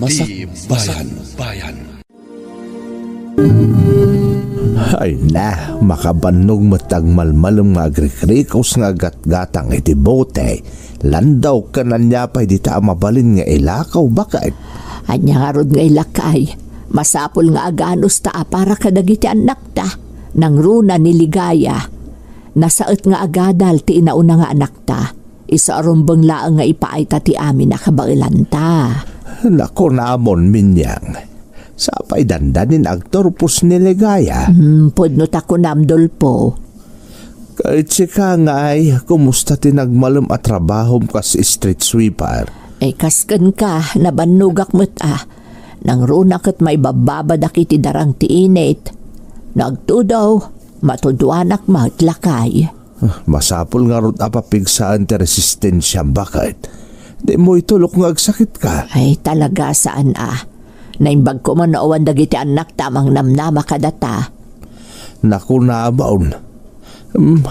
Masakbayan. Ay na, makabannog matagmalmalong mga agrikrikos nga gatgatang iti bote. Landaw ka na niya pa di ta mabalin nga ilakaw bakit? Anya nga rod nga ilakay. Masapol nga aganos ta para kadagiti anak ta. Nang runa ni Ligaya. Nasaot nga agadal ti inauna nga anak ta. Isa arumbang laang nga ipaay ta ti amin na kabailanta. Nako namon minyang. Sapay dandanin agtorpus ni Ligaya. Pudno ta ko namdol po. Kahit si Kangay, kumusta tinagmalom at trabaho ka si street sweeper? Kaskan ka, nabanugak mo't Nang runa kat may bababadak iti darang ti init. Nagtudaw, matuduanak matlakay. Masapol nga ron apapigsaan ti resistensya, bakit? Di mo itulok nga agsakit ka. Ay talaga saan Naimbag ko man noowan dagiti anak tamang namnama kadata. Naku nabaon.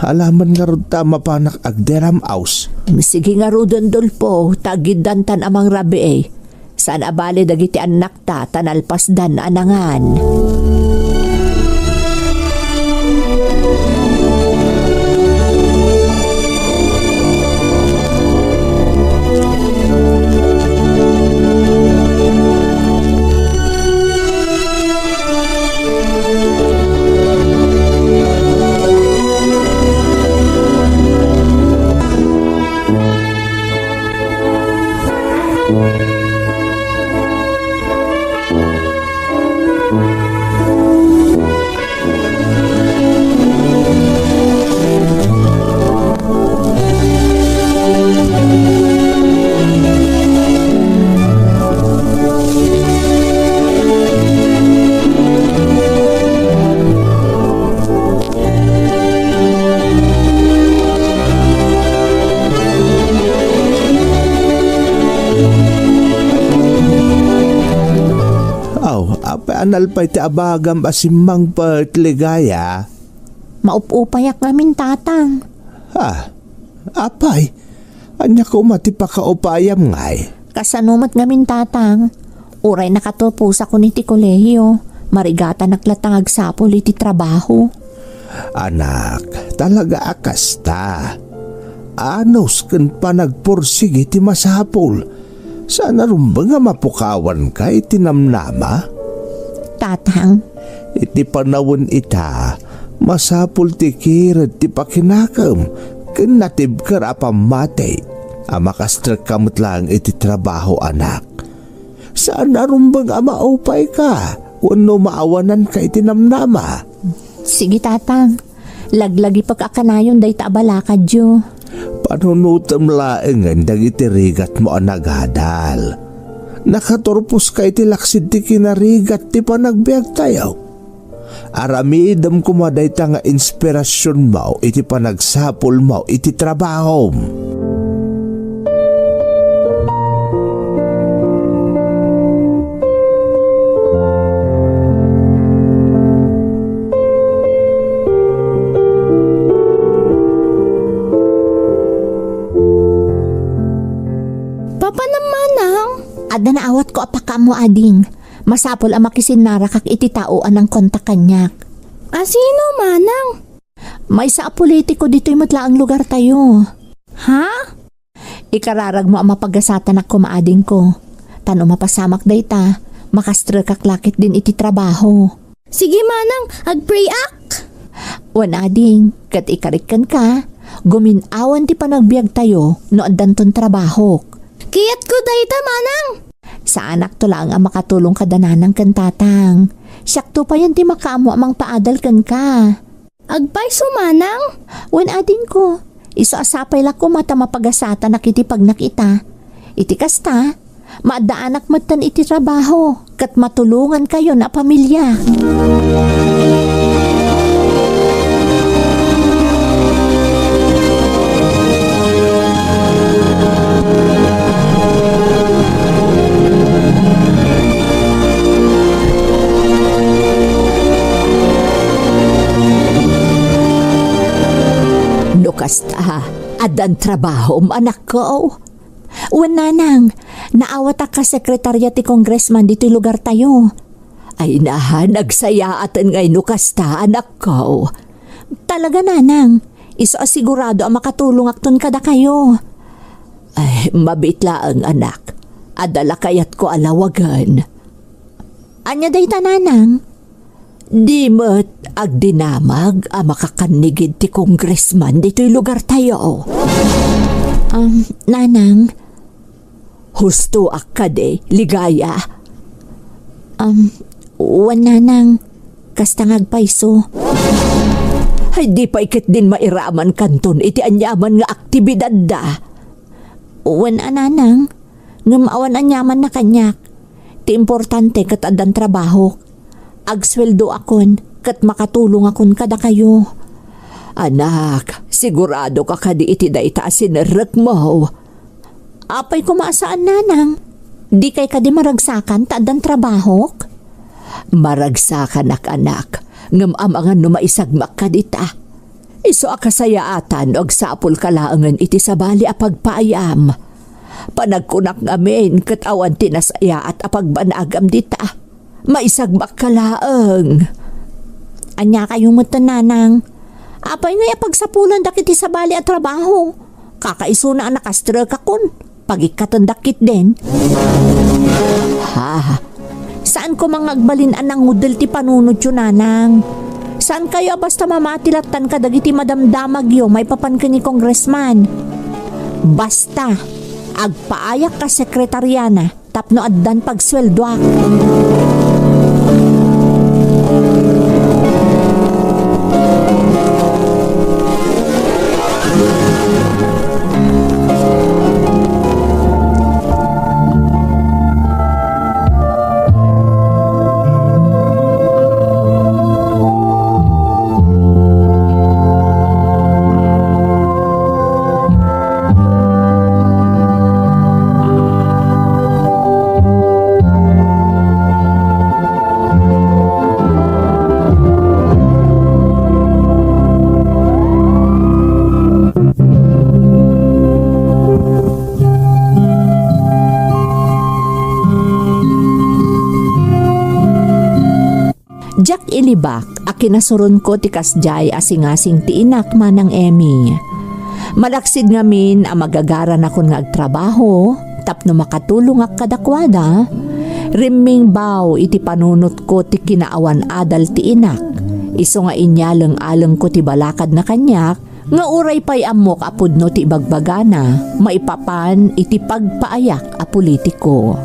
Alaman nga ron tama pa agderam aus. Sige nga rudon dulpo, tagidantan amang rabi Saan abali dagiti anak ta tanalpasdan anangan. Analpay ti abagam asimang part Ligaya. Maupupayak namin tatang. Apay, anya ko matipakaupayam ngay. Kasanumat ngamin tatang. Uray nakatupusa ko ni ti kolehiyo. Marigata naklatang agsapol iti trabaho. Anak, talaga akasta. Anos kan pa nagpursig iti masapol. Sana rumba nga mapukawan ka iti namnama? Tatang, iti panawon ita, masapul ti kirad ti pakinakam, kinatib karapamate, amakastrak kamot lang iti trabaho anak. Saan narumbang amaupay ka, wano maawanan ka iti namnama? Sige tatang, laglagi pagkakanayon day tabalakad yo. Panunutam laengan dagiti rigat mo ang naghadal. Nakaturpos ka iti laksid ti kinarigat ti panagbiag tayo. Aramidam kumaday ta nga inspirasyon mo iti panagsapol mo iti trabaho. Ada na awat ko apaka mo ading. Masapol ang makisinara kak iti taoan ng kontak kanyak. Sino manang? May sa politiko dito'y matla ang lugar tayo. Ha? Ikararag mo ang mapagasatan ako maading ko. Tano mapasamak day ta, makastra kaklakit din iti trabaho. Sige manang, agpray ak. Wanading, kat ikarikan ka, guminawan ti panagbiag tayo no adanton trabaho. Kiyat ko dayta manang. Sa anak to lang ang makatulong kadananang kantatang. Sakto pa yan ti makaamo amang paadal kan ka. Agpay sumanang? Wan ading ko. Iso asapay lako mata mapagasata nakiti pag nakita. Iti kasta, maadaanak matan iti trabaho. Kat matulungan kayo na pamilya. Kasta, adan trabaho anak ko. Wananang, Naawat ka sekretarya ti congressman dito'y lugar tayo. Ay nagsaya atan ngay nukasta anak ko. Talaga nanang, iso asigurado ang makatulong akton kada kayo. Ay mabitla ang anak, adala kayat ko alawagan. Anya day tananang? Di mo't agdinamag ang makakanigid ti congressman dito'y lugar tayo. Nanang, husto akade, ligaya. Nanang, kastangag paiso. Ay di pa ikit din mairaman kanton iti anyaman nga aktibidad da. Nanang, ngamawan anyaman na kanyak. Ti importante kat adan trabaho. Agsweldo akon, kat makatulong akon kada kayo. Anak, sigurado ka kadi iti da itaasin rek mo. Apay kumasaan nanang? Di kay kadi maragsakan taadan trabaho? Maragsakan anak, ngamamangan no maisagmak ka dita. Iso akasayaatan o agsapol kalaangan iti sabali apagpaayam. Panagkunak ngamin katawan tinasaya at apagbanagam dita. Maisagmak kalaang. Anya kayong matananang. Apay nga pagsapulan dakit iti sabali at trabaho. Kakaiso na nakastra kakon. Pagikatandakit din. Saan ko mangagbalin anang udel ti panunod yun, nanang? Saan kayo basta mamatilatan ka dagiti madamdamag yo may papan ka ni congressman? Basta, agpaayak ka sekretaryana tapno addan pagsweldo ako. Jack ilibak, akinasuron ko ti kasjay asingasing ti inak manang Emmy. Malaksid ngamin ang magagaran akon nga agtrabaho, tapno makatulong ak kadakwada. Rimming baw iti panunot ko ti kinaawan adal ti inak. Iso nga inyalang-alang ko ti balakad na kanyak, nga uray pa'y amok apudno ti bagbagana, maipapan iti pagpaayak a politiko.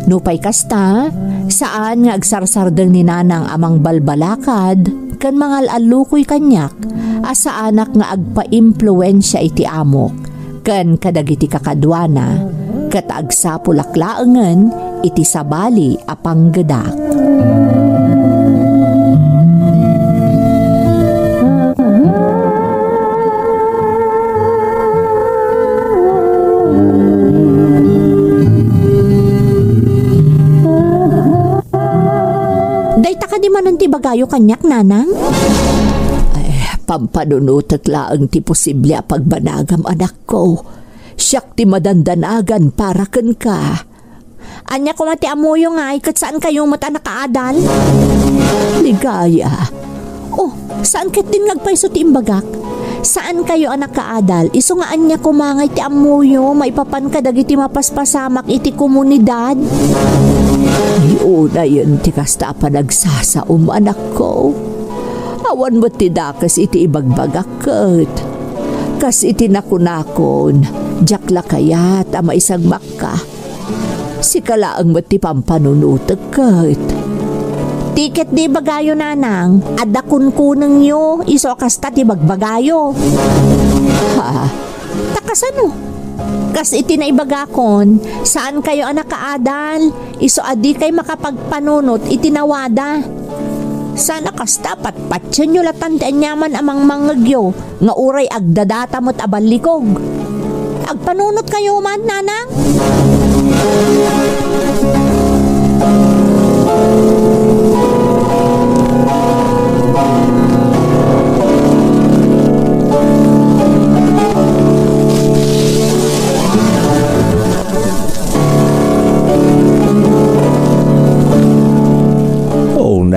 Nupay kasta, saan nga agsarsardeng ni nanang amang balbalakad, kan mangal alukoy kanyak, asa anak nga agpa-impluensya iti amok, kan kadagiti kakadwana, kat agsapulaklaangan iti sabali apanggedak. Di man ang tibagayo kanyak, nanang? Ay, pampanunutak laang ti posible pagbanagam anak ko. Siyak ti madandanagan para ken ka. Anya ko mati amoyo nga kat saan kayo mata nakaadal? Ligaya. Oh, saan kat din nagpaiso ti imbagak? Saan kayo anak kaadal? Iso nga anya kumangay ti amoyo, maipapan ka dagiti mapaspasamak iti komunidad. Iuna yun ti kasta pa nagsasaum anak ko. Awan mo ti dakas iti ibagbagakot. Kas iti nakunakon, jakla kayat ama isagmak ka. Sikalaang mo ti pampanunutagkat. Tiket di bagayo nanang, adakun kunang nyo, iso kasta ti bagbagayo. Takasan mo. Kas iti na ibagakon, saan kayo anak kaadal, iso adi kay makapagpanunot itinawada. Sana kasta patpatsyan nyo latandian nyaman amang mangagyo, nga uray agdadata mo't abalikog. Agpanunot kayo man, nanang?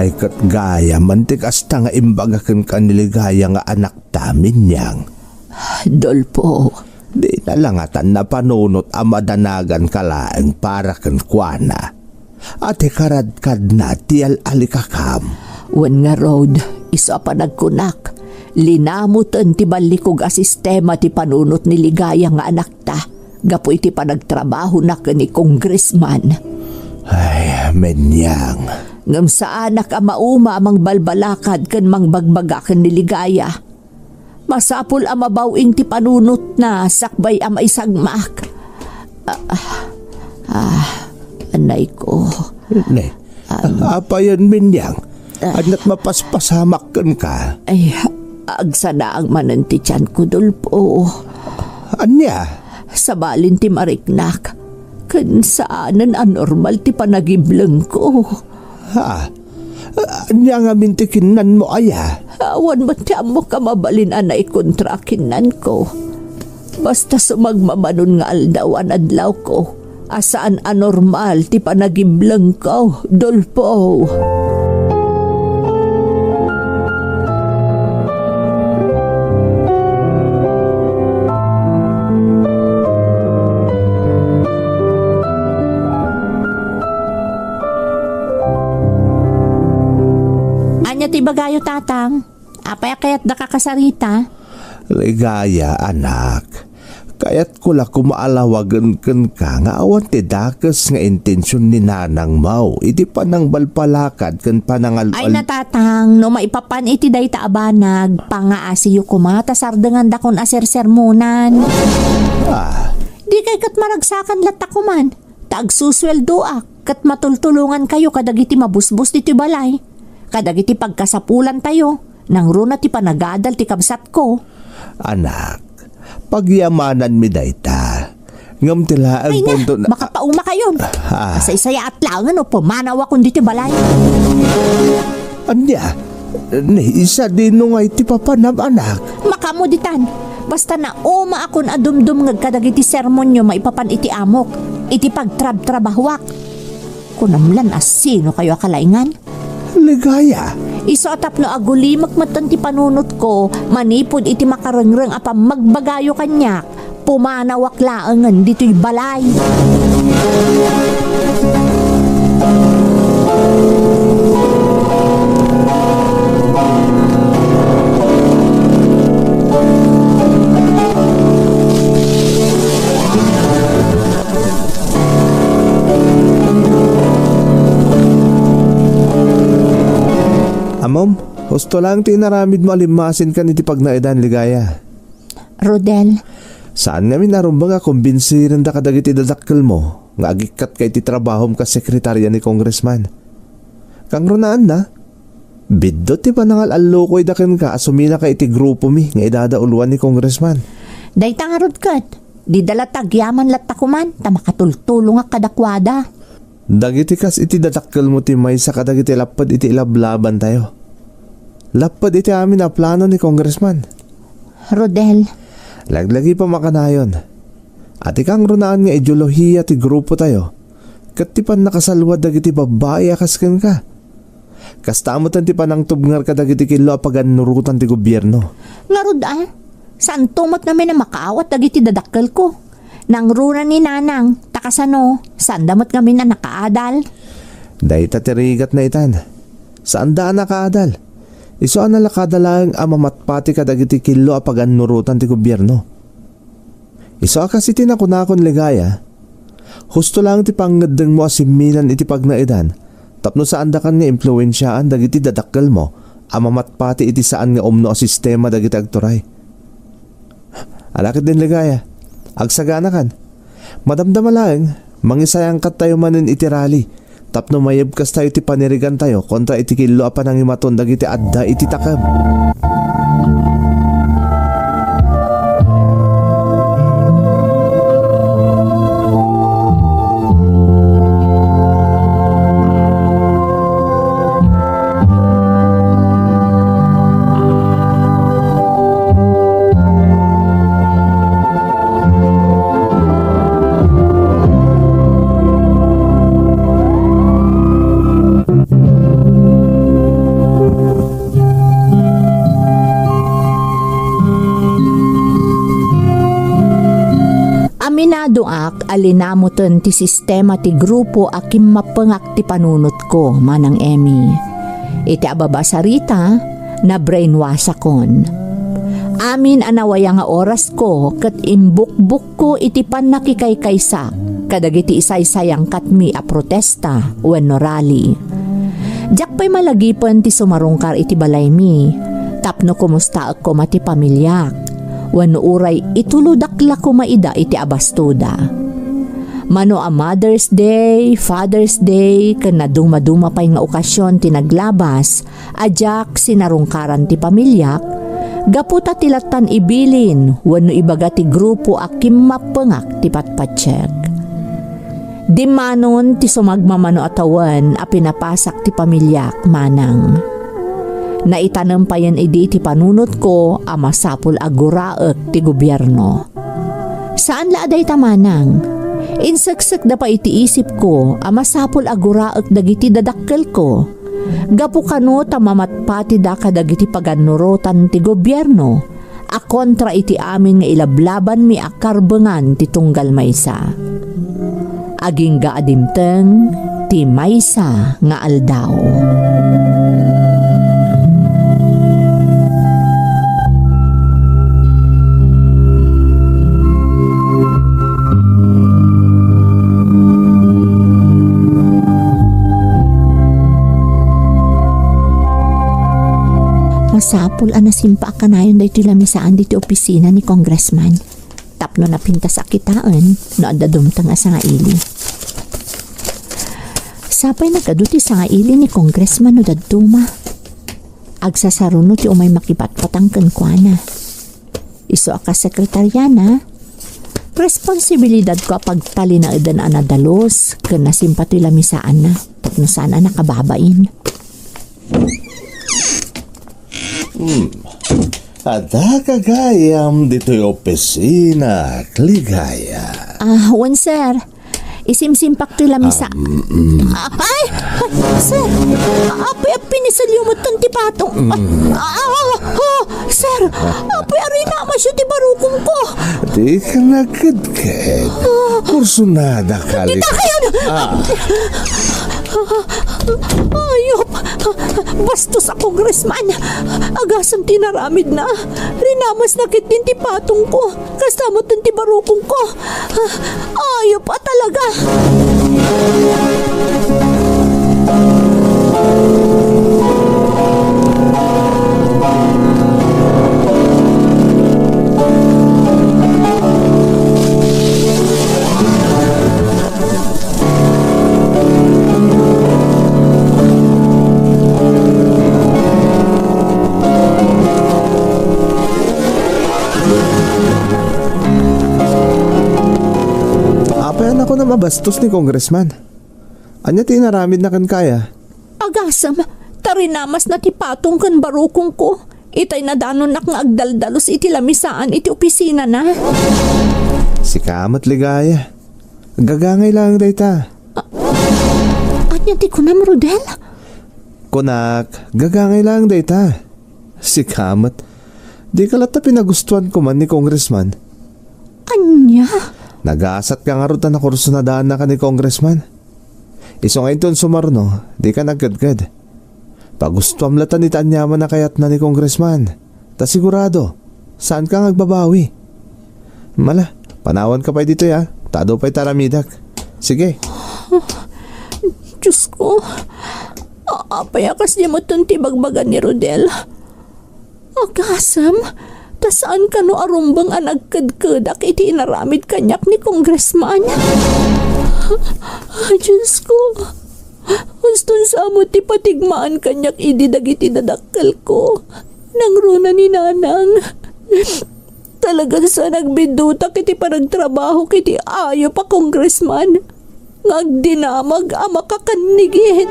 Anay kat gaya mantik asta nga imbagakan ka niligaya nga anak tamin niyang. Dolpo, Di na langatan na panunot amadanagan kalaeng para kan kuana. Ate karadkad na tiyal alikakam. wen nga road, iso pa nagkunak. Linamutan ti balikog a sistema ti panunot ni ligaya nga anak ta. Gapo iti panagtrabaho na ni congressman. Ay, menyang. Ngam sa anak a mauma amang balbalakad kan mang bagbagakan ni ligaya. Masapul a mabawing ti panunot na sakbay a maisagmak. Anay ko. Ne, apa yan menyang? Adna't mapaspasamak kan ka. Ay, agsana ang mananti tiyan ko, Dolpo. Anya? Sa balin ti mariknak. Kan saanan anormal ti panagiblang ko. Ha? Anya nga mintikinan mo aya? Awan mo ti amo ka mabalin anay kontrakinan ko. Basta sumagmamanon nga aldawan adlaw ko. Asaan anormal ti panagiblang ko, Dolpo. Anya ti bagayo tatang? Apay kaya't nakakasarita? Ligaya, anak. Kaya't kula kumaalawagan kan ka nga awan ti dakes nga intensyon ni nanang mau. Iti panang balpalakad kan panangal... Ay natatang, no maipapan iti day taabanag, pangaasiyo kumata sardengan dakon asersermonan. Di kay kat maragsakan latakuman, taagsusweldo kat matultulungan kayo kadagiti mabusbus diti balay. Kadagiti pagkasapulan tayo, nang runa ti panagadal ti kabsat ko. Anak, pagyamanan mi dayta. Ngam tila ang Ay na, punto na... makapauma kayon. Sa-isaya at langan o pumanaw akong diti balay. Anya, ni isa din nung ay ti papanam, anak. Makamuditan, basta na uma akon adumdum ngag kadagiti sermon nyo maipapan iti amok, iti pagtrab-trabahwak. Kunamlan as sino kayo akalaingan? Ligaya. Iso atap no agulimak matan ti panunot ko, manipod iti makarengreng apa magbagayo kanyak, pumanawak laangan dito'y balay. Amom, husto lang tinaramid mo alimasin ka niti pagnaidan, Ligaya. Rodel, Saan namin narumbang nga kumbinsirin da kadagiti dadakkel mo nga agikat kay ti trabahom ka sekretarya ni congressman. Kang runaan na, biddo ti panangal allokoy daken ka asumina ka iti grupo mi nga idadauluan ni congressman. day tangarod kat, di dala tagyaman latakuman, ta makatultulong nga kadakwada. Dagiti kas iti dadakkel mo ti may sa kadagiti lapad iti ilablaban tayo. Lapad iti amin na plano ni congressman. Rodel, Laglagi pa makanayon. At ikang runaan nga ideolohiya ti grupo tayo. Kat ti pan nakasalwad dagiti babae akasken ka. Kastamutan ti panang tubngar ka dagiti kilo apagan-nurutan ti gobyerno. ngarod saan tumot namin na makaawat dagiti dadakkel ko? Nang runa ni nanang, takasano, saan damot kami na nakaadal? Dahita tirigat na itan. Saan daan nakaadal? Iso ang nalakadalang amamatpati ka dagiti kilo apagan-nurutan ti gobyerno. Iso kasi tinakunakon, Ligaya. Husto lang ti pangadeng mo asiminan iti pagnaidan. Tapno saan da kan nga impluensyaan dagiti dadakkel mo amamatpati iti saan nga umno a sistema dagiti agturay. Alakit din, Ligaya. Agsagana kan. Madamdama lang, mangisayang kat tayo manin iti rally. Tapno mayabkas tayo iti panirigan tayo kontra iti kilo apa nang imaton dagiti adda iti takam. kaduak alinamutan ti sistema ti grupo akim mapengak ti panunot ko, Manang Emmy. Iti ababasarita na brainwash akon. Amin anawaya nga oras ko ket imbukbuk ko iti pannakikaykaysa kadagiti isaysayang katmi a protesta wenno rally. Diak pa'y malagipon ti sumarungkar iti balay mi, tapno kumusta ako mati pamilyak, wenno uray ituludakla ko maida iti abastuda. Mano a Mother's Day, Father's Day, ken naduma-duma pa'y nga okasyon ti naglabas, adyak sinarungkaran ti pamilyak, gaputa tilatan ibilin, wenno ibaga ti grupo akim mapengak ti patpatsek. Di manon ti sumagmamano atawan a pinapasak ti pamilyak, Manang. Naitanam pa yan idi ti panunot ko a masapul aguraek ti gobyerno. Saan laaday ta, Manang? Insaksik da pa iti isip ko a masapul aguraek dagiti dadakkel ko. Gapu kano ta mamatpati da kadagiti paganurotan ti gobyerno a kontra iti amin nga ilablaban mi akarbengan ti tunggal maysa. Aging gaadimteng ti maysa nga aldaw. Masapul anasimpa kanayon dahito lamisaan dito opisina ni Congressman. Tapno na pintas akitaan no adadumtang asa nga ili. Sapay nagaduti sa nga ili ni Congressman no daduma. Agsasarunod ti umay makipatpatangkan kwa na. Iso aka sekretaryana, responsibilidad ko pagtali na edan anadalos ken nasimpa ti lamisaan na tapno sana nakababain. Ada kagayam dito'y opisina, Ligaya. Wan sir, isimsimpak to lamisa. Ay! Sir! Apoy pinisalyumutan ti patong. Sir! Apoy aray na masyo ti barukong ko. Di ka nagkadkad. Kursunada ka, Dita kayo! Ayop! Bastos sa congressman! Agasang tinaramid na! Rinamas na kit din ti patong ko! Kasamot din ti barukong ko! Ayop pa talaga! Apayan ako na mabastos ni Congressman. Anya tinaramid na kan kaya? Agasam, tarinamas na ti patong kan barukong ko. Itay na danon nak nga agdaldalos iti lamisaan iti opisina na. Si Kamat, Ligaya. Gagangay lang dayta. Anya ti kunam, Rodel? Kunak, gagangay lang dayta. Si Kamat. Di kalata pinagustuhan ko man ni Congressman. Anya? Nag-aasat ka nga rutan na kurso na daan na ka ni Congressman. Iso ngayon ton sumarno, di ka nagkadkad. Pagustuam latan ni Tanyaman na kayat na ni Congressman. Ta sigurado, saan ka nagbabawi? Mala, panawan ka pa dito ya. Tado pa'y taramidak. Sige. Diyos ko, payakas niya mo itong tibagbagan ni Rodel. Agasam, tasaan ka no arumbang anagkadkadak iti inaramid kanyak ni Congressman. Diyos ko, gustong sa mo ti patigmaan kanyak ididag iti dadakkel ko. Nangruna ni Nanang. Talagang sa nagbidutak iti paragtrabaho kiti ayo pa Congressman. Ngagdinamag ama kakanigid.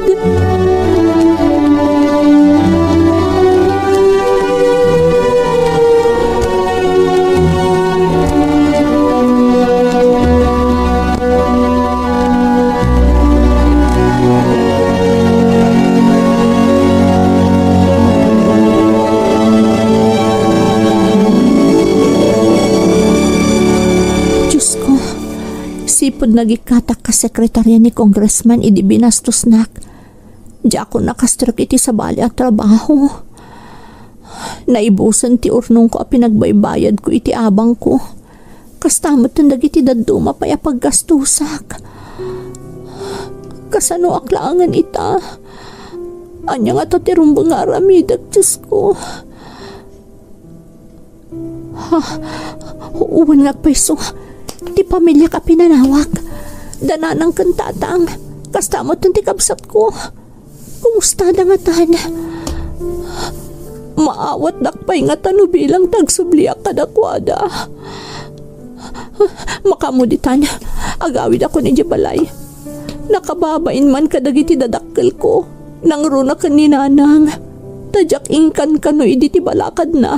pod nagikatak ka sekretarya ni Congressman idi binastos nak. Di ako nakastrak iti sa bali at trabaho. Naibusan ti urnong ko a pinagbaybayad ko iti abang ko. Kastamot ng dagiti daduma paya paggastusak. Kasano aklaangan ita. Anya nga tatirumbang nga ramidag, Diyos ko. Uwan nga paiso. Ti pamilya ka pinanawag. Dananang kantatang. Kastamot ng tikabsat ko. Kumusta na nga tan? Maawat dakpay nga tano bilang tagsubliak kadakwada. Makamuditan, agawid ako ni Jabalay. Nakababain man kadagiti dadakkel ko. Nang runa ka ni nanang. Tadyak ingkan kano idi ti balakad na.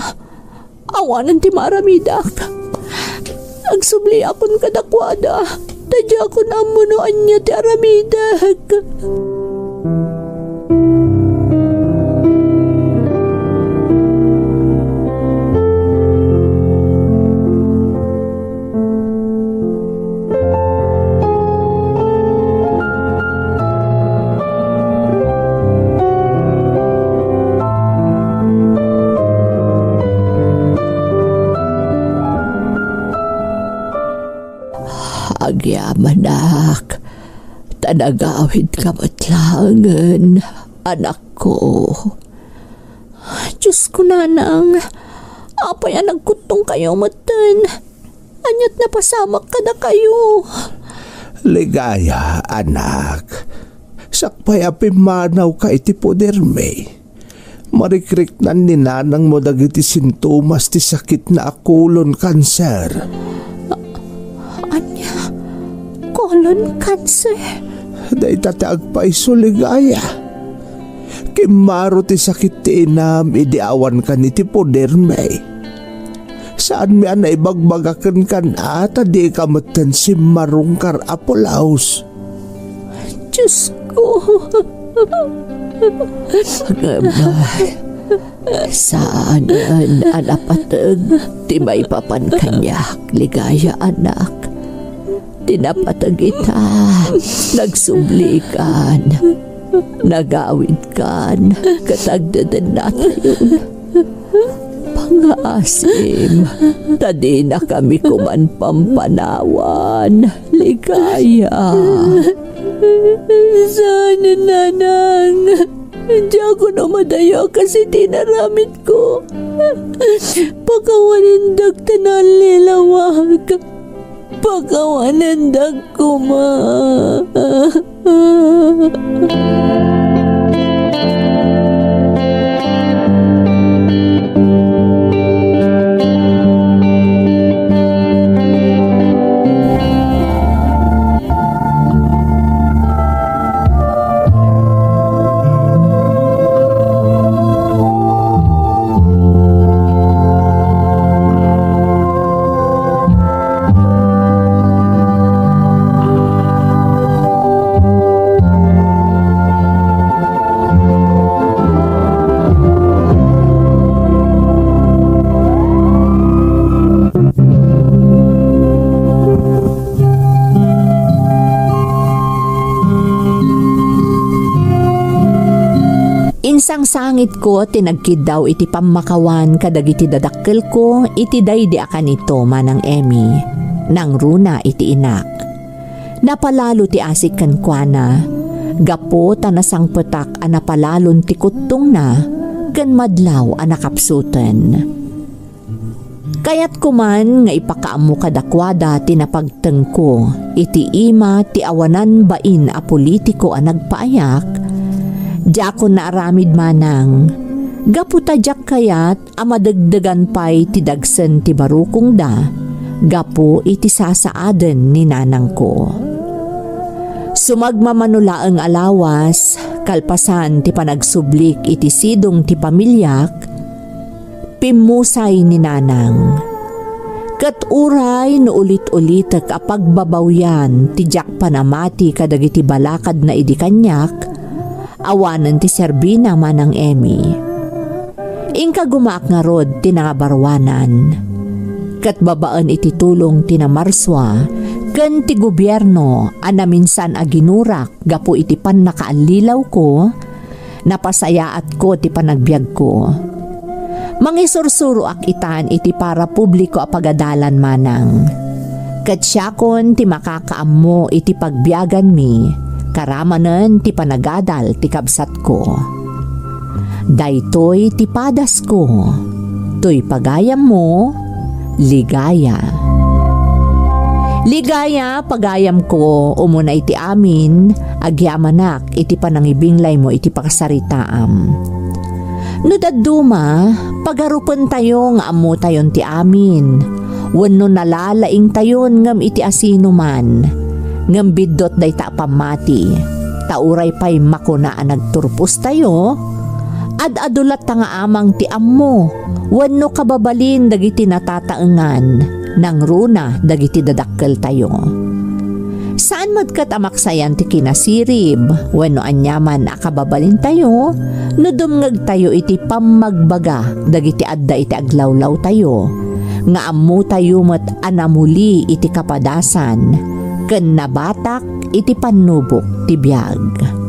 Awanan ti maramidak. Agsubli akon kadakwada. Tadyak ako namunoan niya ti aramidak. Agyamanak, tanagawid ka matlangan, anak ko. Diyos ko nanang, apay ang nagkutong kayo matan. Anyat na pasamak ka na kayo. Ligaya, anak. Sakpay apimanaw ka iti poder me. Marikrik na ni nanang mo dagiti sintomas ti sakit na colon cancer. Anya, colon cancer. Day tataag pa iso, Ligaya. Kimaro ti sakit ti inam, idiawan ka ni ti poder me. Saan mi anay bagbagakan kan ata di kamatan si Marungkar Apolaus. Diyos ko. Saan anapatag ti may papan kanyak, Ligaya anak. Tinapatag ita, nagsublikan, nagawid kan, katagdadan natin. Pangasim, tadi na kami kuman pampanawan, Ligaya. Sana nanang, hindi ako namadayo kasi tinaramit ko. Pagkawanindag tanan lilawag. Pagkawanindag ko ma. Insang sangit ko tinagkid daw iti pamakawan kadagiti dadakkel ko iti daydi akan ito manang Emmy nang runa iti inak. Napalalo ti asik kan kuana gapo tanasang petak a napalalon ti kutong na ken madlaw a nakapsuten. Kayat kuman nga ipakaammo kadakwada tinapagtengko iti ima ti awanan bain a politiko a nagpaayak. Diyako na aramid manang, gaputa jak kayat amadagdagan pa'y ti dagsen ti barukong da, gapo iti sasaaden ni nanang ko. Sumagmamanulaang alawas, kalpasan ti panagsublik iti sidong ti pamilyak, pimusay ni nanang. Kat uray no ulit-ulit kapagbabawyan ti jak panamati kadagiti balakad na idi kanyak, awanan ti Serbina manang Emmy. Ingka gumaak nga rod ti nangabarwanan. Kat babaan iti tulong ti namarswa Ken ti gobyerno ana minsan a ginurak gapo iti pan nakaalilaw ko, napasayaat ko ti panagbiag ko. Mangisursuro ak itan iti para publiko a pagadalan manang. Ket siyakon ti makakaammo iti pagbiagan mi, karamanen ti panagadal ti kabsat ko. Daytoy ti padas ko, toy pagayam mo, ligaya. Ligaya pagayam ko, umuna iti amin, agyamanak iti panangibinglay mo iti pakasaritaam. No daduma, pagarupan tayo nga amo tayon ti amin. Wenno nalalaing tayon ngam iti asino man. Ngam biddot day ta pamati. Tauray pa'y makuna nagturpos tayo. Ad-adulat ta nga amang ti ammo. Wenno kababalin dagiti natataengan. Nang runa dagiti dadakkel tayo. Saan magkatamaksayan ti kinasirib, wenno anyaman akababalin tayo, no dumngeg tayo iti pammagbaga, dagiti adda iti aglawlaw tayo, nga ammo tayo met anamuli iti kapadasan, ken nabatak iti pannubok ti biag.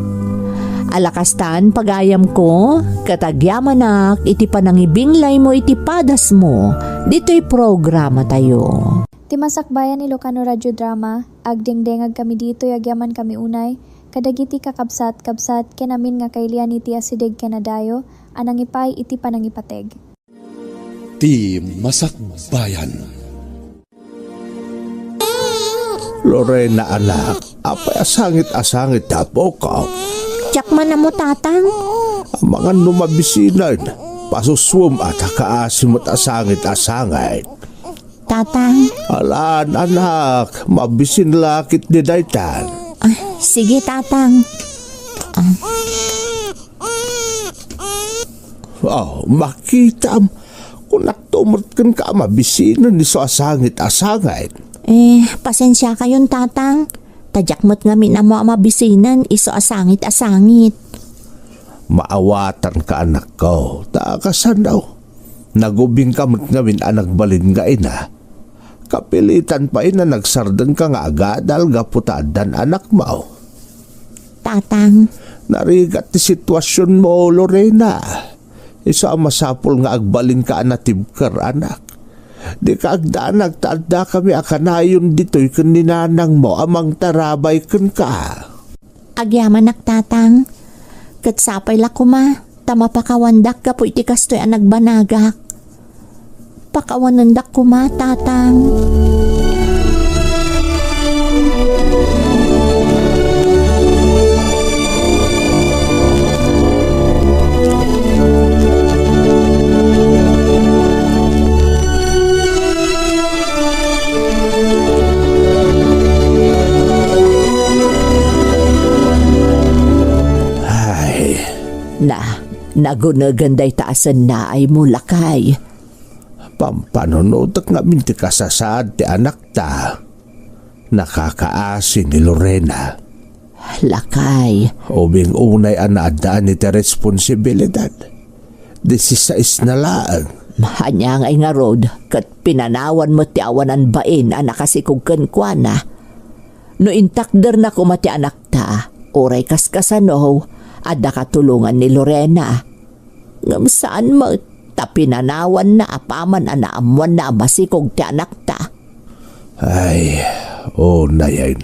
Alakastan pagayam ko, katagyamanak iti panangibinglay mo iti padas mo, dito'y programa tayo. Timasakbayan Ilocano Radio Drama, agdengdengag kami dito yagyaman kami unay, kadagiti kakabsat kenamin nga kailian iti asideg kenadayo, anang ipay iti panangipateg. Ti Masakbayan. Lorena anak, apay asangit-asangit tapo ka. Tiyak man na mo tatang. Ang mga numabisinan, pasuswam at hakaasimot asangit-asangit. Tatang. Alaan anak, mabisin lakit ni daytan. Sige tatang. Makita kung naktumot kan ka mabisinan ni so asangit-asangit. Pasensya kayon tatang. Tadyak nga minamo mabisinan iso asangit-asangit. Maawatan ka anak ko, takasan daw. Nagubing kamot ngamin anak balin nga ina. Kapilitan pa ina nagsardan ka nga agadal gaputadan anak mo. Tatang. Narigat ti sitwasyon mo, Lorena. Isa ang masapol nga agbalin ka anatibkar anak. Di ka agdaan nagtaadda kami akanayon dito'y kaninanang mo amang tarabay kan ka. Agyaman tatang. Katsapay lakuma. Tama pakawandak ka po iti kastoy ang nagbanagak. Pakawanandak kuma tatang. Nagunaganday taasan na ay mulakay. Pampanonotak nga minti kasasaad ti anak ta. Nakakaasi ni Lorena. Lakay. Ubing unay anaadaan ni ti responsibilidad. 16 na lang. Mahanyang ay nga rod, kat pinanawan mo ti awanan bain anak kasikog kenkwana. No intakder na kumati anak ta, oray kaskasano, adda katulungan ni Lorena. Ngam saan mo, tapinanawan na apaman anaamuan na masikog ti anak ta. Ay, na yan.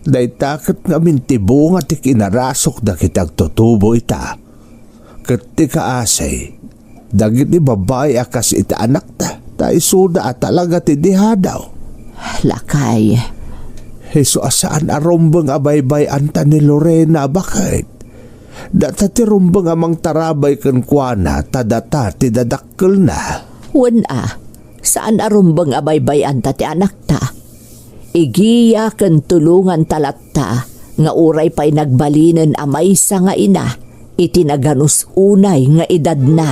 Day takot nga mintibunga ti kinarasok da kitag tutubo ita. Kat ti kaasay, dagit ni babae akas ita anak ta, ta isuda at talaga ti dihadaw. Lakay. Heso asaan arombang abaybay anta ni Lorena, bakit? Data ti rumbang amang tarabay kan kuana, tadata ti dadakkel na. Wala, saan arumbang abaybay anta ti anak ta? Igiya kan tulungan talatta, nga uray pa'y nagbalinan amay sa nga ina, itinaganus unay nga edad na.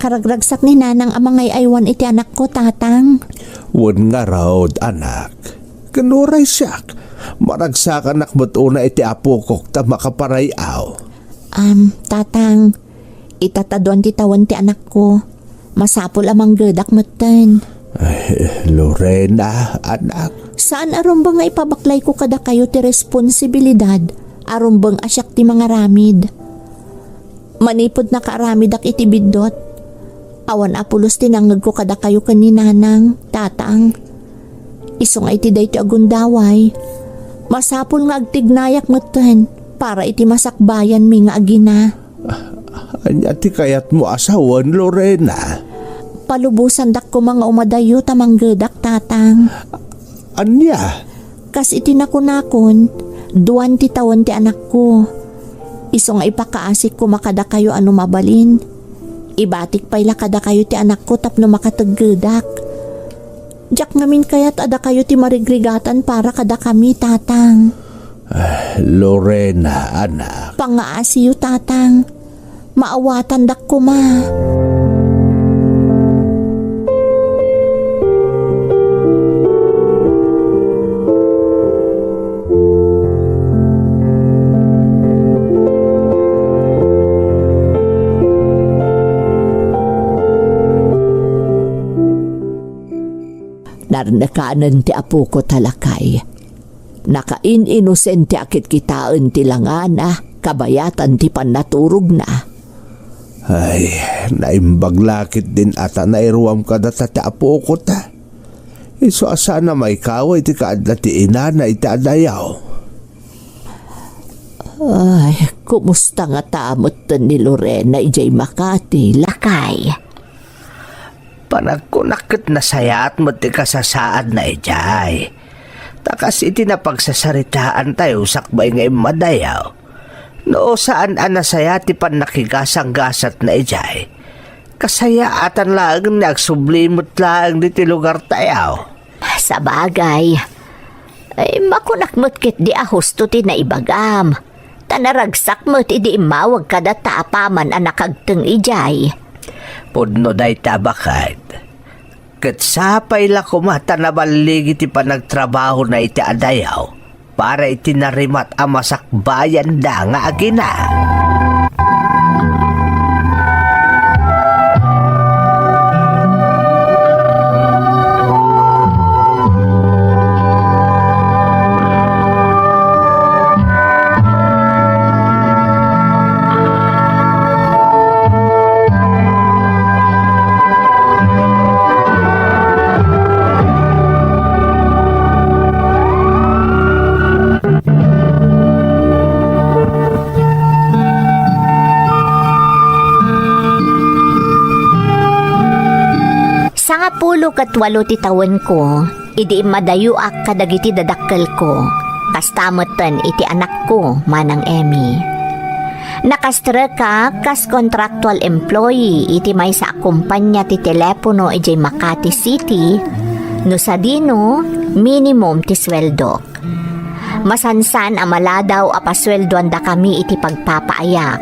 nakaragragsak ni nanang amangay aywan iti anak ko, tatang. Wan nga raw, anak. Kanuray siyak. Maragsakan nakmat una iti apukok ta makaparayaw. Tatang, itatadon ti tawan ti anak ko. Masapol amang gadak matan. Ay, Lorena, anak. Saan arumbang nga ipabaklay ko kada kayo ti responsibilidad? Arumbang asyak ti mga ramid. Manipod na karamid ak iti bidot. Awan apulos tinangag ko kada kayo kaninanang, tatang. Isong ay ti day ti agundaway. Masapol nga agtignayak matan para iti masakbayan mi nga agina. Anya ti kayat mo asawan, Lorena. Palubusan dak ko mga umadayo tamang gadak, tatang. Anya? Kas iti nakunakon, 20 taon ti anak ko. Isong ipakaasik ko makada kayo ano mabalin. Ibatik payla kada kayo ti anak ko tapno makataggedak. Diyak ngamin kayat ada kayo ti marigrigatan para kada kami, tatang. Lorena, anak. Pangaasiyo, tatang. Maawatan dak ko, ma. Narnakanan ti apo ko talakay. Nakain-inosente akit kitaan ti langana, kabayatan ti panaturog na. Ay, naimbaglakit din ata nairuam ka data ti apo ko ta. Iso asana may kaway ti kaadla ti inana iti adayaw. Ay, kumusta nga tamot ni Lorena ijay Makati, lakay? Panagkunakit na sayat mo ti kasasaad na ijay. Takas iti napagsasaritaan tayo sakbay ngay madayaw. No saan anasaya ti panakigasang-gasat na ijay. Kasayaatan lang nagsublimot lang diti lugar tayo. Sa bagay, ay makunakmot kit di ahusto ti naibagam. Tanaragsak mo ti di imawag kada tapaman anakagteng ijay. Pudno day tabakad. Kat sapay la kumata na baligi ti panagtrabaho na iti adayaw para iti narimat amasakbayan da nga agina. Kat 8 ti tawen ko, idi madayuak kadagiti dadakkel ko. Kastamoten iti anak ko, manang Emmy. Nakastra ka kas contractual employee iti may sa kumpanya ti telepono iti Makati City, no sa dino, minimum ti sweldo. Masansan amaladaw apasweldoan da kami iti pagpapaayak.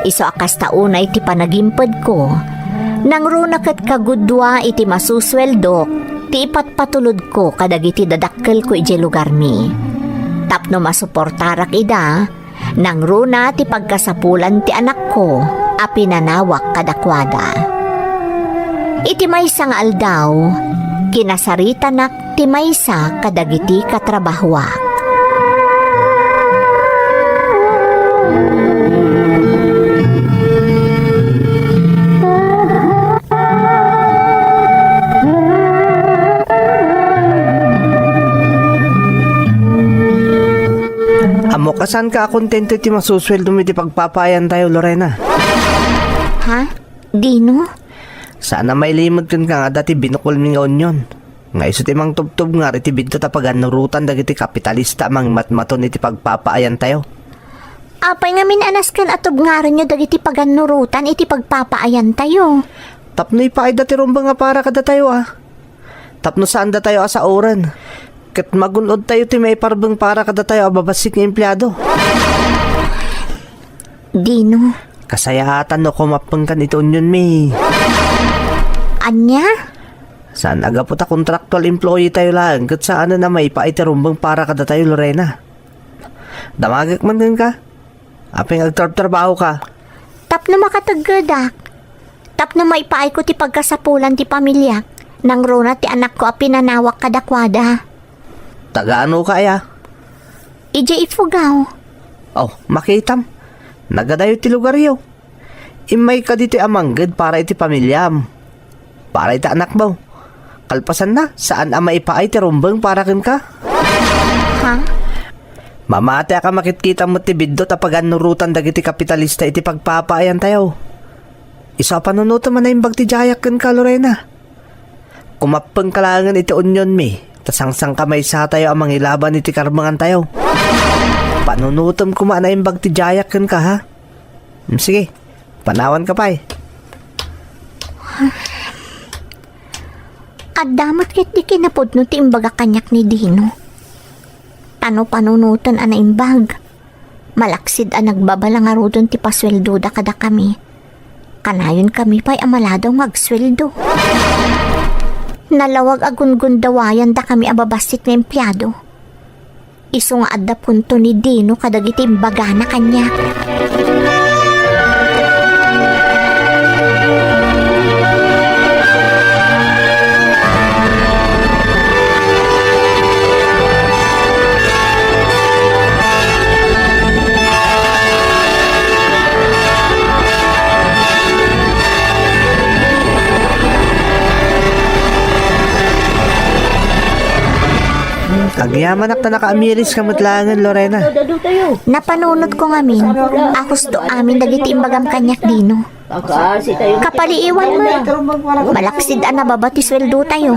Iso akas tauna iti panagimpad ko, nang runakat kagudwa iti masusweldo, ti ipatpatulod ko kadagiti dadakkel ko iti lugar mi. Tapno masuportarak ida, nang runa ti pagkasapulan ti anak ko, apinanawak kadakwada. Iti maysa nga aldaw, kinasaritanak ti maysa kadagiti katrabahwak. Amo kasan ka kontento ti masusweldo mo iti pagpapayan tayo, Lorena? Ha? Dino? Sana may limod kan ka nga dati binukol mi nga onyon. Nga iso ti mang tubtub nga iti binto tapagan nurutan dagiti kapitalista mang matmaton iti pagpapaayan tayo. Apay nga minanas kan atob nga rin nyo dagiti paganurutan iti pagpapaayan tayo. Tapno ipaay dati rumba nga para kada tayo Tapno saan da tayo asa oran. Kat magunod tayo ti may parbeng para kada tayo ababasik nga empleyado. Dino? Kasayatan no kumapang kan ito yun, mi. Anya? Saan aga po ta contractual employee tayo lang. Kat saan na may paitirumbang para kada tayo, Lorena. Damagak man din ka. Apeng agtrabaho ka. Tap na makatagadak. Tap na maipaay ko ti pagkasapulan ti pamilya. Nang rona ti anak ko a pinanawak kadakwada. Taga-ano ka ya? Ije ifugaw. Oh, makitam. Nagadayo ti lugar yo. Imay ka dito amanggad para iti pamilyam. Para iti anak mo. Kalpasan na, saan ama ipaay ti rumbang para kin ka? Ha? Mamate ka makitkita mo ti biddo tapag anurutan dagiti kapitalista iti pagpapaayan tayo. Isa panunuto man na imbag ti jayak kin ka, Lorena. Kumapang kalangan iti onyon mi, tasangsang kamay sa tayo ang mangilaban iti karmangan tayo. Panunutom kuma na imbag ti jayak kin ka, ha? Sige, panawan ka pa eh. Kadamot ket di kinapudno ti imbaga kanyak ni Dino. Tano panunutan ana imbag. Malaksid a nagbabala nga rodon ti pasweldo da kada kami. Kanayon kami pa'y amaladaw ngagsweldo. Nalawag agun dawayan da kami ababasit na empleyado. Iso nga adda punto ni Dino kadagiti imbaga na kanya. Agyaman ak na nakaamiris ka matlangan, Lorena. Napanunod ko ngamin, akos do amin dagiti imbagam kanyak Dino. Kapaliiwan mo. Malaksid a nababati sweldo tayo.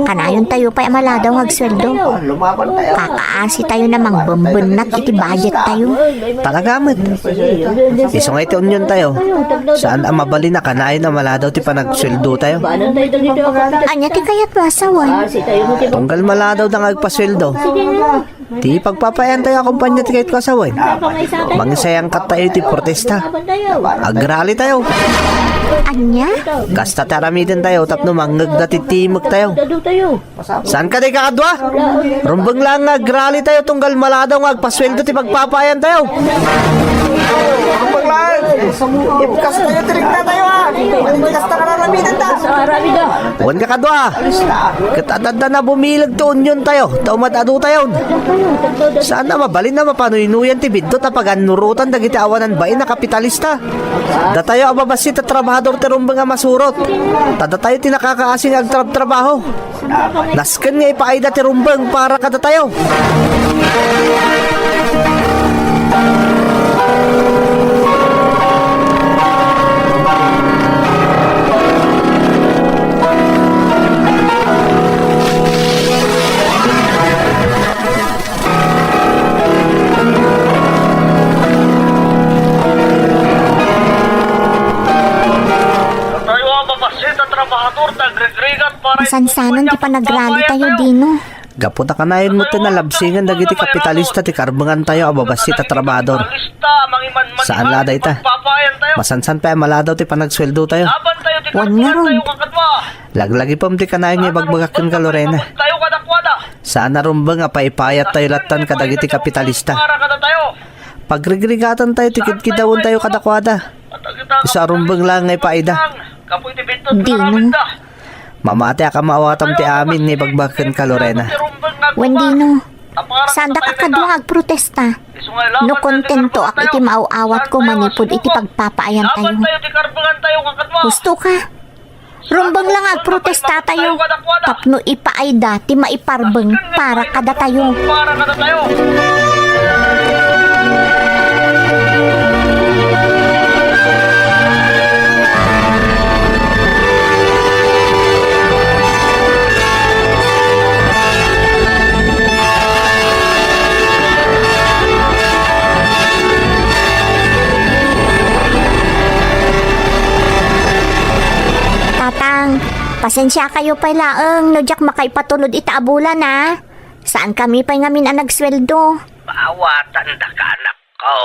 Kanayon tayo pa'y amaladaw ngagsweldo. Kakaasi tayo namang bambanat iti budget tayo. Talaga man. Iso nga iti onyon tayo. Saan ang mabali na kanayon na maladaw ti panagsweldo tayo? Anya ti kayat basawan. Tunggal maladaw na ngagpasweldo. Ti pagpapayan tayo akumpanya ti kahit kasawan. Mangisayang kat tayo ti protesta. Agrali tayo. Anya? Kasta taramitin tayo tapno manggag na titimag tayo. Saan ka di kakadwa? Rumbang lang agrali tayo tunggal maladaw ngagpasweldo ti pagpapayan tayo. Rumbang lang. Ipkas tayo tirig na tayo ha. Kasta ka naramitin ta. Huwag ka kadwa. Katadada na bumilag to onyon tayo. Taumatado tayo. Saan na mabalin na mapanuinuyan ti biddo tapag anurutan dagiti awanan bain na kapitalista. Da tayo ababasit at trabahador ti rumbang nga masurot. Tada tayo tinakakaasing agtrabaho. Nasken nga ipaayda ti rumbang para kada tayo. Masansanan di pa nagrally tayo Dino. Gaputa kanayon mo na labsingan dagiti kapitalista ti karbangan tayo ababasit at trabador. Saan laday ta? Masansan pa maladaw ti panagsweldo tayo. Wan nga ron. Laglagi pa ti kanayon niya bagbagakan ka, Lorena. Saan na rumba nga paipayat tayo latan kadagiti kapitalista. Pagrigregatan tayo tikid-kidawon tayo kadakwada. Isa rumbang lang ngay paida. Dino. Mamate ka maawatam ti amin ni bagbakan ka, Lorena. Wan Dino. Saan da ka kadwa agprotesta? No kontento ak iti maaawat ko manipod iti pagpapaayan tayo. Gusto ka? Rumbang lang agprotesta tayo. Tapno ipaayda ti maiparbeng para kada tayo. Tatang, pasensya kayo pa laeng, no jak makaipatulod itaabulan na. Saan kami pa'y ngamin ang nagsweldo? Maawatan da ka, anak ko.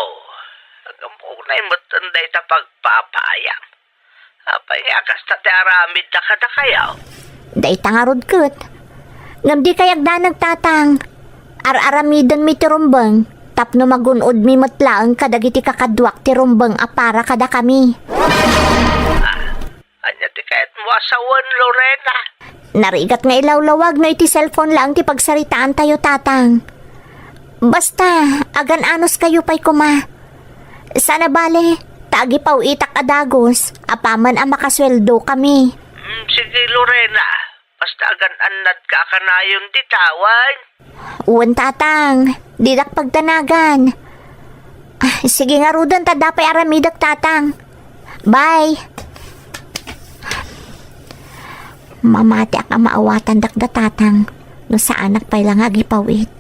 Hanggang na imutan da ita pagpapayam. Apay nga kasta ti aramid na kada kayaw. Dayta nga rod ket. Ngam di kayag da nagtatang. Ar-aramidon mi ti rumbeng. Tapno magunod mi matlaang kadagiti kakadwak ti rumbeng apara kada kami. Anya ti kahit mo asawan, Lorena. Narigat nga ilawlawag no iti cellphone lang ti pagsaritaan tayo tatang. Basta, agan anos kayo pa'y kuma. Sana bale, tagi paw itak adagos, apaman ang makasweldo kami. Sige, Lorena. Basta agan anad ka kanayon di tawan. Uwan tatang, didak pagtanagan. Sige nga rudan, tadapay aramidak tatang. Bye. Mamati ka maawatan dakda tatang, no sa anak pa'y lang agipawit.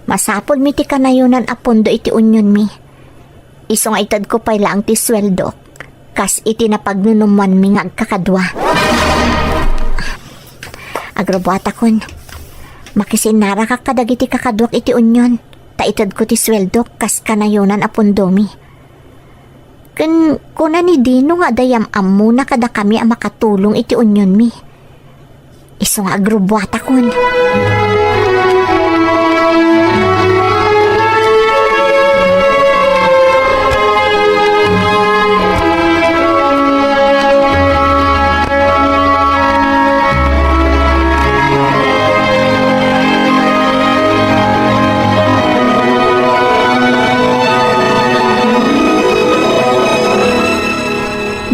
Masapol mi ti kanayunan apondo iti unyon mi. Isong itad ko pa'y lang ti sweldo, kas iti napagnunuman mi nga agkakadwa. Agrobuata kun, makisinara ka kadagiti kakadwak iti unyon, ta itad ko ti sweldo, kas kanayunan apondo mi. Kuna ni Dino nga dayam ammo na kada kami ang makatulong iti unyon mi. Isong agrobuata kun.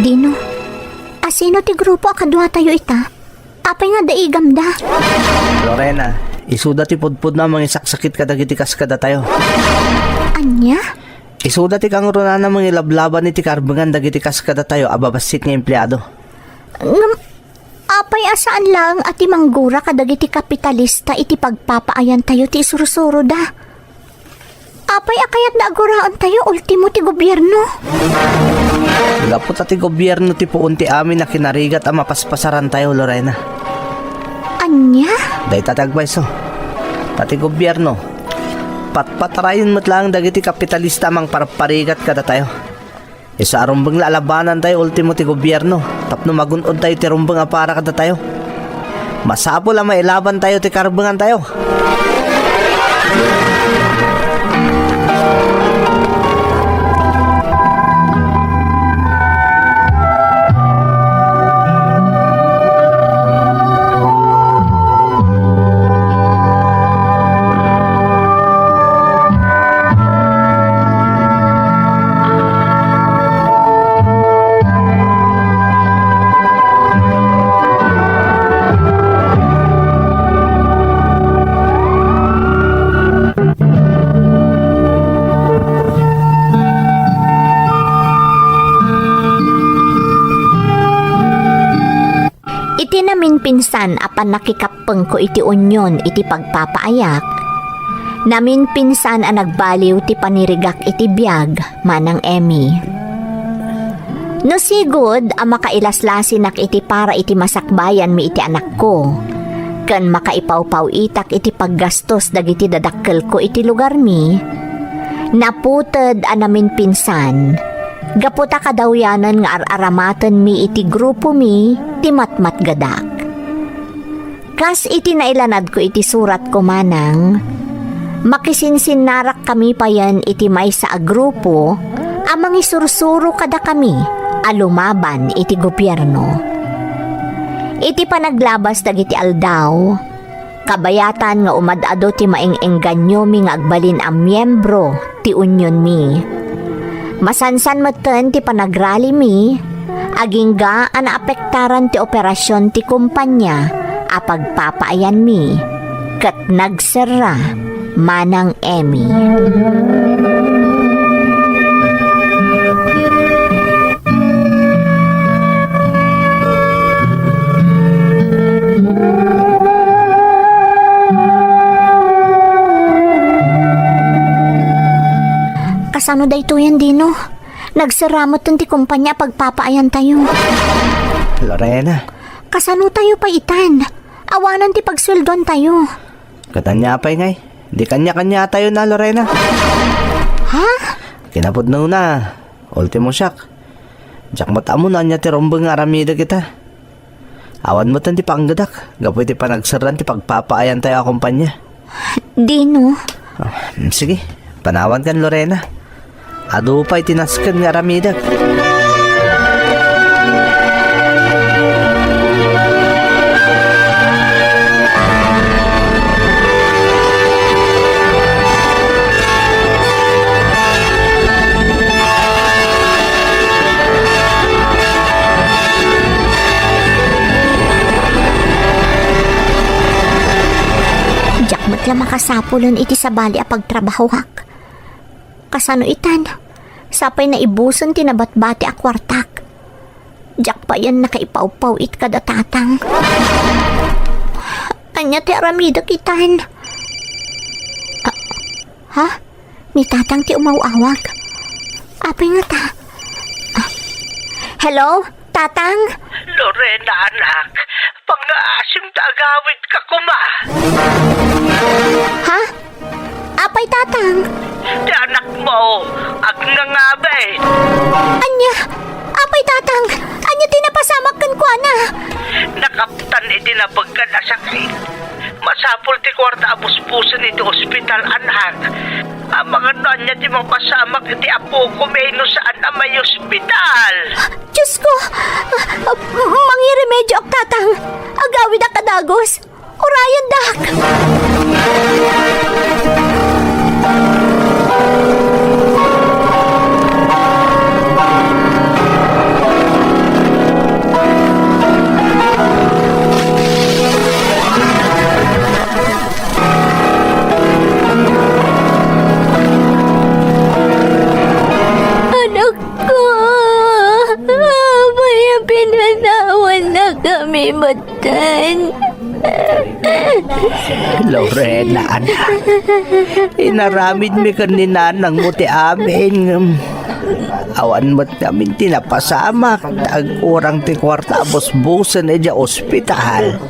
Dino, asino ti grupo akadwa tayo ita? Apay nga daigam da. Lorena, isuda ti pudpud na mga saksakit kadagiti kaskada tayo. Anya? Isuda ti kang runa na mga ilablaban ni ti karbangan dagiti kaskada tayo ababasit nga empleyado. Apay asaan lang ati manggura kadagiti kapitalista iti pagpapaayan tayo ti surusuro da. Apay akayat na aguraan tayo ultimo ti gobyerno. Gapot ati gobyerno ti puun ti amin na kinarigat ang mapaspasaran tayo, Lorena. Anya? Day tatagbayso. Pati gobyerno. Patpatarayin mo't lang dagiti kapitalista mang parparigat kada tayo. Isa arumbang laalabanan tayo ultimo ti gobyerno. Tapno magunod tayo ti rumbang apara kada tayo. Masapol ang mailaban tayo ti karbangan tayo. Pinsan apan nakikapeng ko iti unyon iti pagpapaayak. Namin pinsan ang nagbaliw ti panirigak iti biyag manang Emmy. No sigod ang makailaslasinak iti para iti masakbayan mi iti anak ko. Kan makaipaw-paw itak iti paggastos dagiti dadakkel ko iti lugar mi. Naputed ang namin pinsan. Gaputa kadawyanan nga ar-aramatan mi iti grupo mi ti matmat gadak. Kas iti nailanad ko iti surat ko manang, makisinsinnarak kami pa yan iti may sa agrupo, amang isursuro kada kami, alumaban iti gobyerno. Iti panaglabas dagiti aldaw, kabayatan nga umadado ti maeng-engganyo mi nga agbalin ang miyembro ti unyon mi. Masansan meten ti panagrali mi, agingga ang naapektaran ti operasyon ti kumpanya, apagpapaayan mi, kat nagsara manang Emmy. Kasano dayto yan, Dino? Nagsaramot ti kumpanya pagpapaayan tayo. Lorena. Kasano tayo pa itan? Awanan ti pagsweldon tayo. Katanya pa'y ngay. Di kanya-kanya tayo na, Lorena. Ha? Kinapod na una. Ultimo siyak. Jak mo tamo na niya ti rombeng aramida kita. Awan mo tan ti panggadak. Gapoy ti panagsaran ti pagpapaayan tayo akumpanya. Dino. Sige, panawan kan Lorena. Ado pa'y tinaskan nga aramidak. Matla makasapulon iti sabali a pagtrabahowak. Kasano itan, sapay na ibuson tinabatbati a kwartak. Jak pa yan nakaipaw-paw it kada tatang. Anya ti aramida kitan. Ha? Ni tatang ti umawawag. Apay nga ta. Hello? Tatang? Lorena, anak. Pang-aasim tagawid ka kuma. Ha? Apay tatang? Di anak mo, agnangabe. Anya? Apay tatang? Anya tinapasamakan ko ana? Nakaptan iti na pagkanasakit. Masapol ti kwarta abus-pusan iti ospital, anak. Ang mga nonya ti mapasamak iti apo ko meno saan na may ospital. Diyos ko! Mangiremedyo ak tatang. Agawid ak kadagos. Orayan dak. Anak ko! Abay ang pinanawan na kami matan. Lorena, anak. Inaramid mi kanina nang muti amin. Awan mo't namin tinapasamak. Tag-urang ti kwarta abos-busan na dya ospital.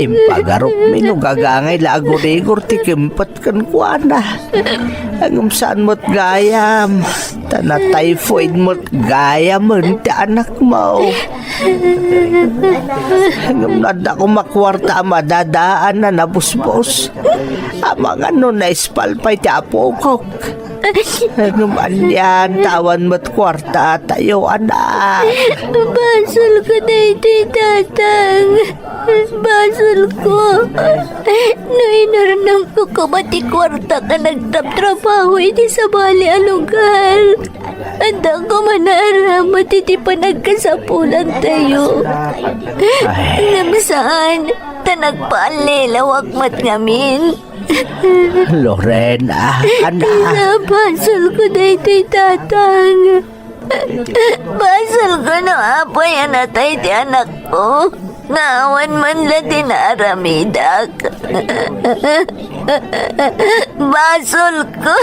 Impagarok mi no gagangay lagor-igor ti kimpat kan kuana. Ang saan mo't gayam. Tana typhoid mo't gayam ti anak mo. Ang nada ko makwarta madadaan na nabusbos. Amang ano na ispalpay ti apokok. Ano man yan, tawan mo't kwarta tayo, anak. Basol ko na iti tatang. Basol ko. Nainarnang ko kabati kwarta ka nagtrabaho iti sa bali a lugar. Anda ko manaramat iti panagkasapulan tayo. Namasaan, tanagpaalilawak mat ngamin. Lorena, anak. Napasol ko na iti tatang. Basol ko na apoy anatay ti anak ko. Naawan man la tinaramidak. Basol ko.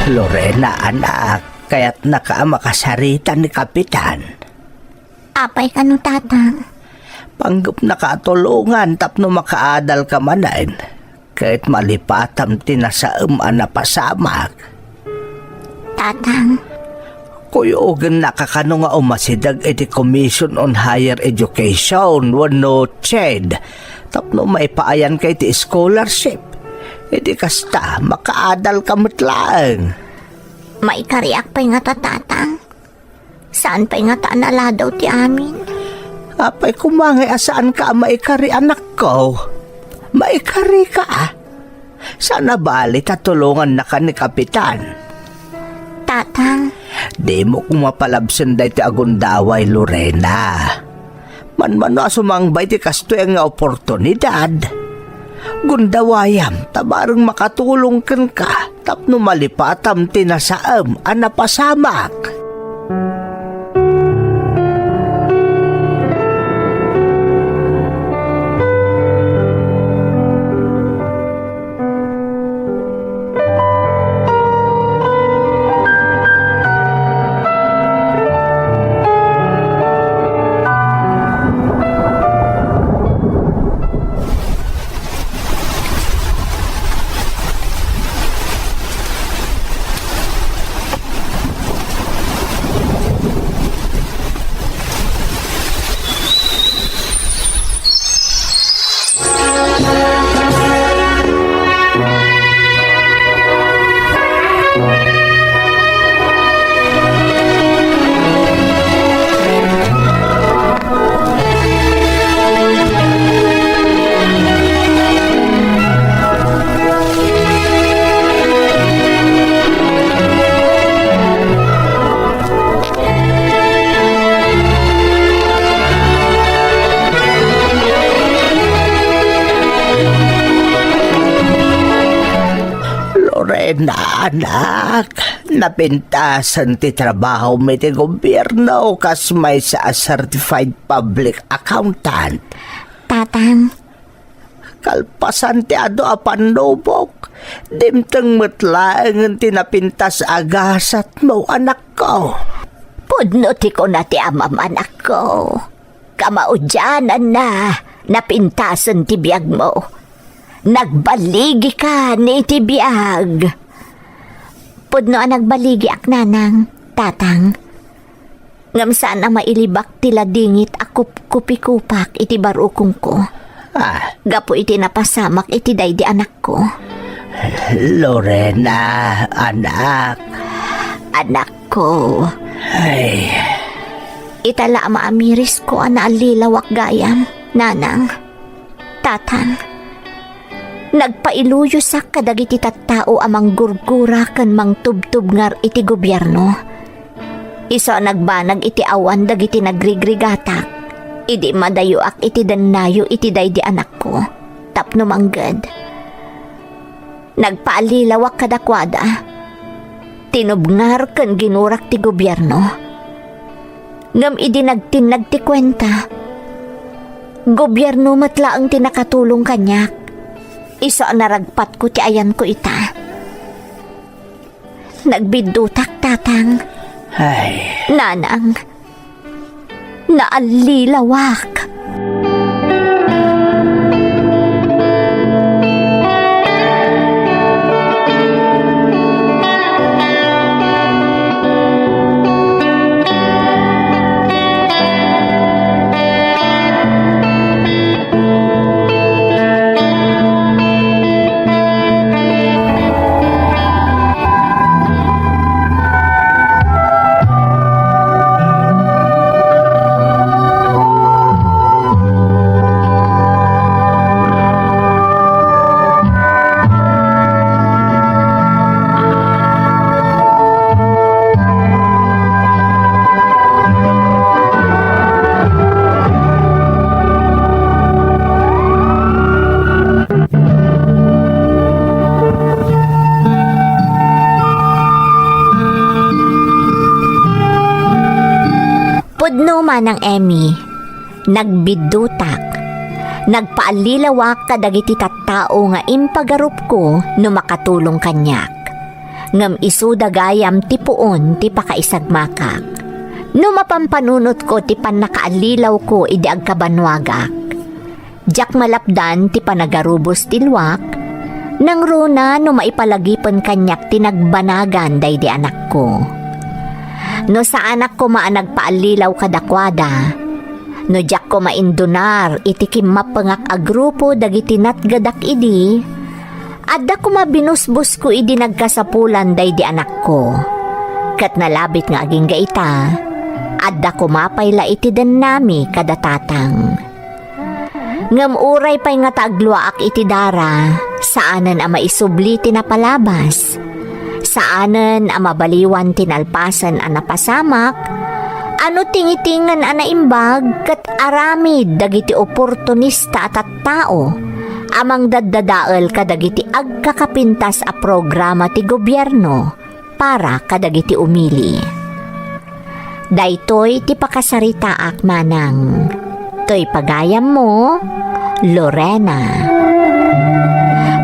Lorena, anak, kaya't nakamakasaritan ni Kapitan. Apay ka no tatang. Panggap nakatulungan tapno makaadal ka manain. Kahit malipatam tinasaam na pasamak. Tatang, Kuyogan nakakano nga umasidag iti Commission on Higher Education wano CHED tapno maipaayan kay ti scholarship. Iti kasta makaadal kamot lang. Maikariak pa'y nga tatang. Saan pa'y nga taanala daw ti amin? Apay kumangay asaan ka maikari anak ko. Maikari ka. Sana bali tatulungan na ka ni Kapitan. Tatang, Di mo kumapalabsan day ti agundaway, Lorena. Manmano sumangbay ti kasto nga oportunidad. Gundawayam, tabarang makatulong kan ka, tapno malipatam tinasaam, anapasamak. Na anak, napintasan ti trabaho may ti gobyerno kas may sa certified public accountant. tatang, Kalpasan ti ado apan lubok, dimteng matlaang ti napintas agasat mo anak ko. pudno ti ko na ti amam anak ko. Kamaudyanan na, napintasan ti biyag mo. Nagbaligi ka ni ti biyag. Pudno ang nagbaligi ak nanang, tatang. Ngam saan na mailibak tila dingit akup kupikupak iti barukong ko. Gapo iti napasamak iti daydi anak ko. Lorena, anak. Anak ko. Ay, Itala maamiris ko ang naalilawak gayam, nanang. Tatang. Nagpailuyo sa kadagiti tattao amang gurgura kan mang tubtub ngar iti gobyerno. Iso nagbanag iti awan dagiti nagrigrigatak. Idi madayuak iti dannayo iti daydi anak ko. Tapno manggad. Nagpaalilawak kadakwada. Tinubngar kan ginurak ti gobyerno. Ngam idi nagtinag ti kwenta. Gobyerno matlaang tinakatulong kanyak. Iso naragpat ko ti ayan ko ita. Nagbidutak tatang. ay. Nanang. Naalilawak. Pudno manang Emmy, nagbidutak, nagpaalilawak kadagiti tattao nga impagarup ko no makatulong kanyak. Ngam isu dagayam ti puon ti pakaisagmakak. No mapampanunot ko ti panakaalilaw ko idi agkabanwagak. Diyak malapdan ti panagarubos ti luwak, nang runa no maipalagipan kanyak ti nagbanagan daydi anak ko. No sa anak ko nagpaalilaw kadakwada. No jak ko maindunar iti kimapangak a grupo dagiti natgadak idi. Adda ko mabinusbus ko idi nagkasapulan day di anak ko. Kat nalabit nga aging gaita. Adda ko mapayla iti den nami kadatatang. Ngam uray pay nga taagluaak iti dara. Saanan ang maisubli tinapalabas. Saanan ang mabaliwan tinalpasan ang napasamak. Ano tingitingan ang naimbag kat aramid dagiti oportunista at tao. Amang daddadael kadagiti agkakapintas a programa ti gobyerno para kadagiti umili. Daytoy ti pakasaritaak manang. Toy pagayam mo, Lorena.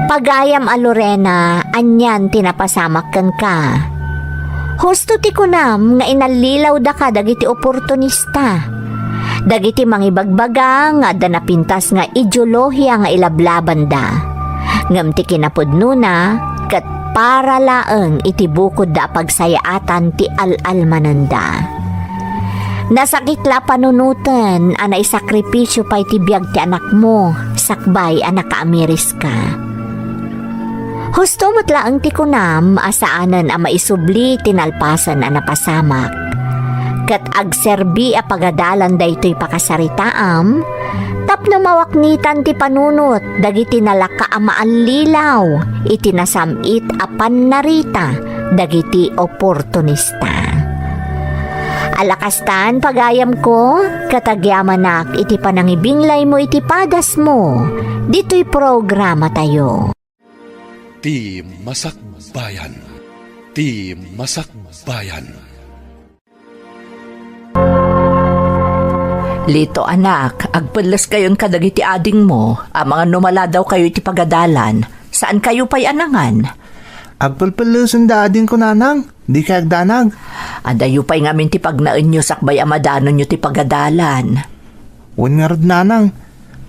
Pagayam a Lorena, anyan tinapasamak ken ka. Husto ti kunam nga inalilaw da ka dagiti oportunista. Dagiti mangibagbaga nga da napintas nga ideolohiya nga ilablaban da. Ngam ti kinapudno na kat para laeng iti bukod da pagsayaatan ti al-almananda. Nasakitla panunutan ana isakripisyo pay ti biag ti anak mo sakbay anak ka-Ameris ka. Husto matlaang ti kunam asaanan a maisubli tinalpasan a napasamak. Kat agserbi a pagadalan daytoy pakasaritaam, tapno mawaknitan ti panunot dagiti nalaka a maalilaw iti nasamit a pannarita dagiti oportunista. Alakastan pagayam ko, katagyamanak iti panangibinglay mo iti padas mo. Dito'y programa tayo. Ti Masakbayan. Ti Masakbayan. Lito anak, agpadlas kayon kadagiti ading mo, ang mga numala daw kayo iti pagadalan. Saan kayo pa'y anangan? Agpalpalusan da ading ko nanang, di kay agdanag. Adayo pa'y ngamin ti pagnaan nyo sakbay amadanon nyo ti pagadalan. Wan nga rod nanang,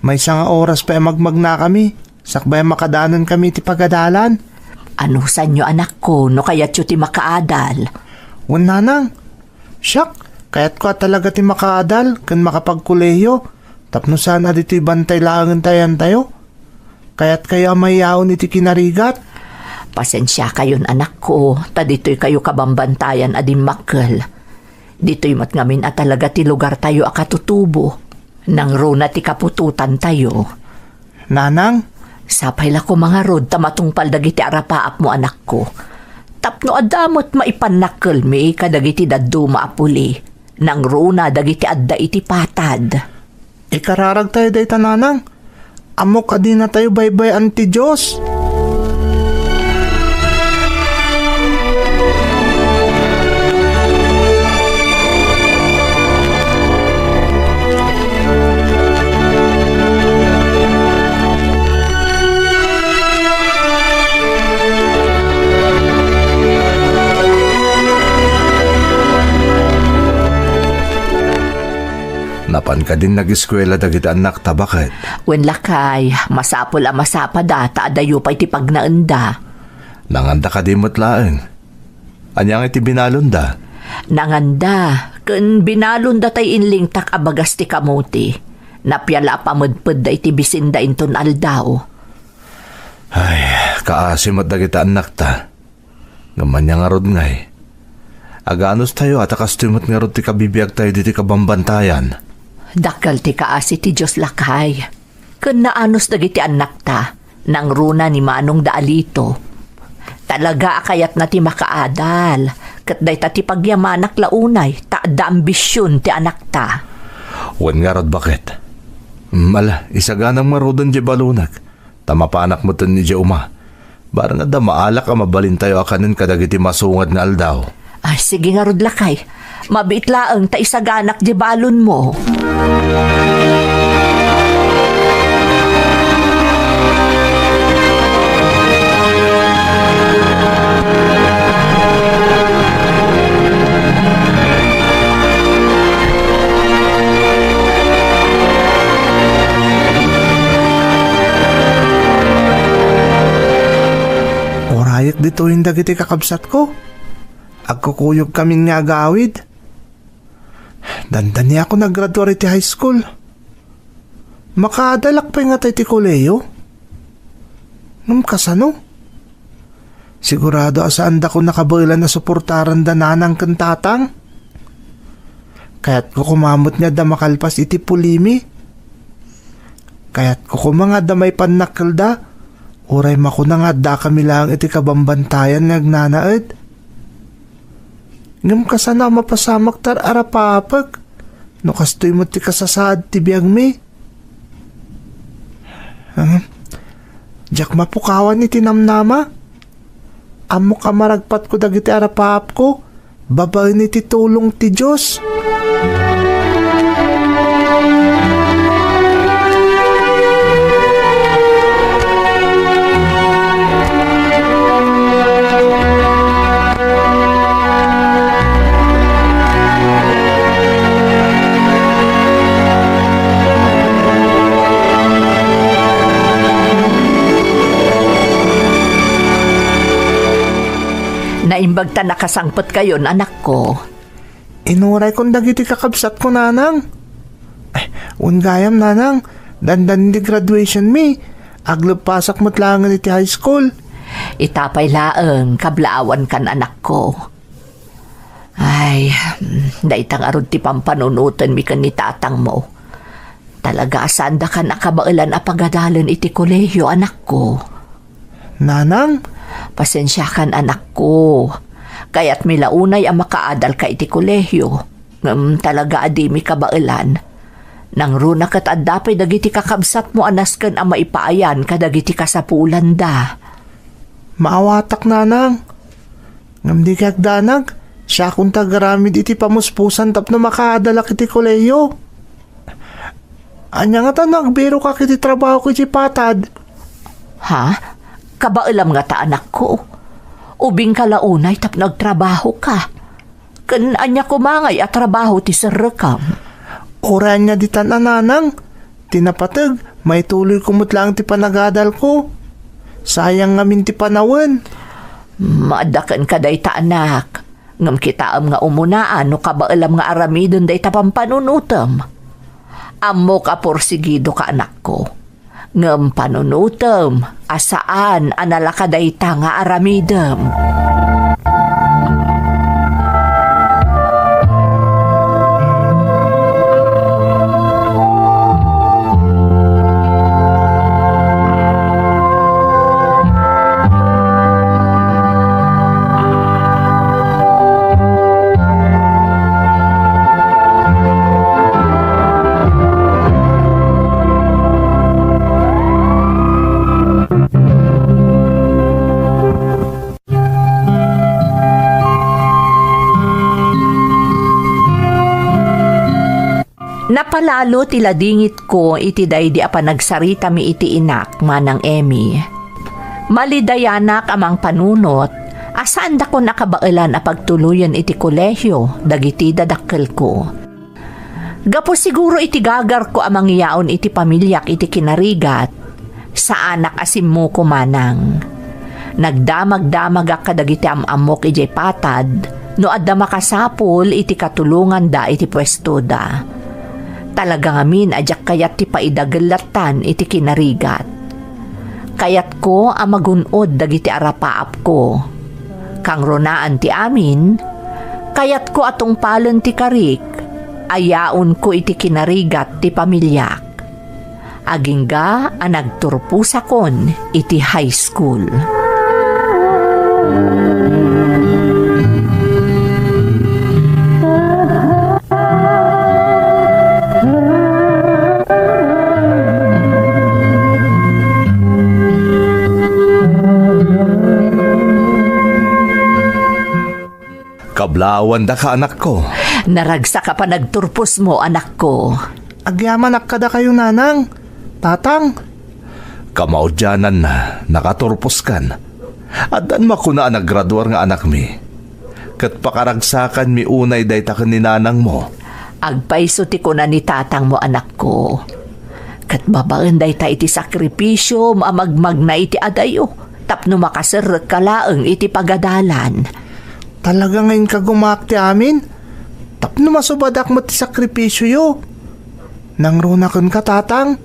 may isang oras pa magmagna kami, sakbay makadanon kami ti pagadalan. Ano sa nyo anak ko, no kaya't ti makaadal? Wan nanang, siyak, kaya't ko talaga ti makaadal, kan makapagkuleyo, tapno sana dito'y bantay langan tayo. Kaya't kayo amayaon iti kinarigat. Pasensya kayon anak ko, ta dito'y kayo kabambantayan adim makkel. Dito'y matngamin at talaga ti lugar tayo akatutubo. Nang rona ti kapututan tayo. Nanang? Sapay la ko mga rod tamatungpal dagiti arapaap mo anak ko. Tapno adamot maipanakkel mi kadagiti daddo maapuli. Nang rona dagiti adda iti patad. Ikararag tayo day tananang. Amok adi na tayo baybay anti Diyos. Napan ka din nag-eskwela dagiti anak ta bakit? Wen lakay, masapol a masapada ta adayo pa'y ti pagnaenda. Nanganda ka din mutlaan. Anyang iti binalunda? Nanganda, kun binalunda tay inling tak abagas ti kamuti. Napyala pamudpud da iti bisinda inton aldaw. Ay, kaasimot dagiti anak ta. Gamanya nga rod ngay. Aganos tayo at akastimot nga rod ti kabibiyag tayo diti kabambantayan. Dakal ti kaasi ti Diyos lakay. Kun naanos dagiti anak ta, nang runa ni Manong Daalito. Talaga akayat na ti makaadal. Kat day ta ti pagyamanak launay, taada ambisyon ti anak ta. Wan nga rod bakit? Mala, isaganang marodon di balunag. Tamapanak mo to ni di uma. Barang nga da maalak ka mabalin tayo akanin kadagiti masungad nga aldaw. Ay, sige nga rod lakay. Mabit laeng ta isaganak di balon mo. Orayat dito yung dagiti kakabsat ko. agkukuyog kaming nga gawid. Dandan niya ako nag-graduate ti high school. Makadalak pa nga tayo ti koleyo. Nung kasano? Sigurado asaan da ko nakabulan na suportaran da nanang kantatang. Kaya't ko kumamot niya da makalpas iti pulimi. Kaya't ko kumanga da may panakal da. Uray makuna nga da kami lang iti kabambantayan nagnanaed. Ngam kasana mapasamak tar arapapag. No kastoy mo ti kasasad ti biyag mi. Diyak mapukawan iti namnama. Amo ka maragpat ko dagiti arapap ko. Babae ni ti tulong ti Diyos. Naimbag ta nakasangpot kayo, anak ko. Inuray kong dagiti kakabsat ko, nanang. Ungayam, nanang. Dandan di graduation mi. Aglupasak mo't langan iti high school. Itapay laeng, kablaawan kan anak ko. Ay, daitang arod ti pampanunutan mi kan ni tatang mo. Talaga asaan da kan akabailan apagadalan iti kolehiyo, anak ko. Nanang? Pasensyakan, anak ko. Kaya't milaunay ang makaadal ka iti kolehiyo. Talaga adi mi kabailan. Nang runa kat addapay dagiti kakabsat mo anasken ang maipaayan kadagiti kasapulan da. Maawatak, nanang. Ngam di kagdanag, siya kung tagaramid iti pamuspusan tapno makaadala kiti kolehiyo. Anya nga ta nagbiro ka kiti trabaho ko iti patad. Ha? Kabailam nga ta, anak ko. Ubing kalaunay tap nagtrabaho ka. Anya kumangay at trabaho ti sarrekam. Oran niya di tananang. Tinapatag, may tuloy kumutlang ti panagadal ko. Sayang ngamin ti panawan. Maadakan ka day ta, anak. Ngam kitaam nga umunaan no kabailam nga aramidon day ta pampanunutam. Amo ka porsigido ka, anak ko. Ngam panunutam, asaan analakadayta nga aramidem. Napalalo tila dingit ko iti day di apa nagsarita mi iti inak manang Emmy. Malidayanak amang panunot, asaan da ko nakabailan a pagtuluyan iti kolehyo, dagiti dadakkel ko. Gapo siguro iti gagar ko amang yaon iti pamilyak iti kinarigat, sa anak asim mo ko manang. Nagdamag-damag ak kadagiti amok iti patad, no adda makasapol iti katulungan da iti pwesto da. Talaga ngamin adyak kayat ti paidagallatan iti kinarigat. Kayat ko amagunod dagiti arapaap ko. Kang ronaan ti amin, kayat ko atong palon ti karik, ayaon ko iti kinarigat ti pamilyak. Agingga ang nagturpusakon iti high school. Kablawan da ka, anak ko. Naragsa ka pa nagturpos mo, anak ko. Agyaman akada kayo, nanang. Tatang. Kamaudyanan na, nakaturpos kan. At dan makuna naggraduar nga anak mi. Kat pakaragsakan mi unay day takan ni nanang mo. Agpaiso ti ko na ni tatang mo, anak ko. Kat babaan day ta iti sakripisyo, maamagmag na iti adayo. Tapno makasarek ka laeng iti pagadalan. Talaga ngayon ka gumakti amin? Tapno masubadak mo ti sakripisyo yo. Nang runakon ka, tatang.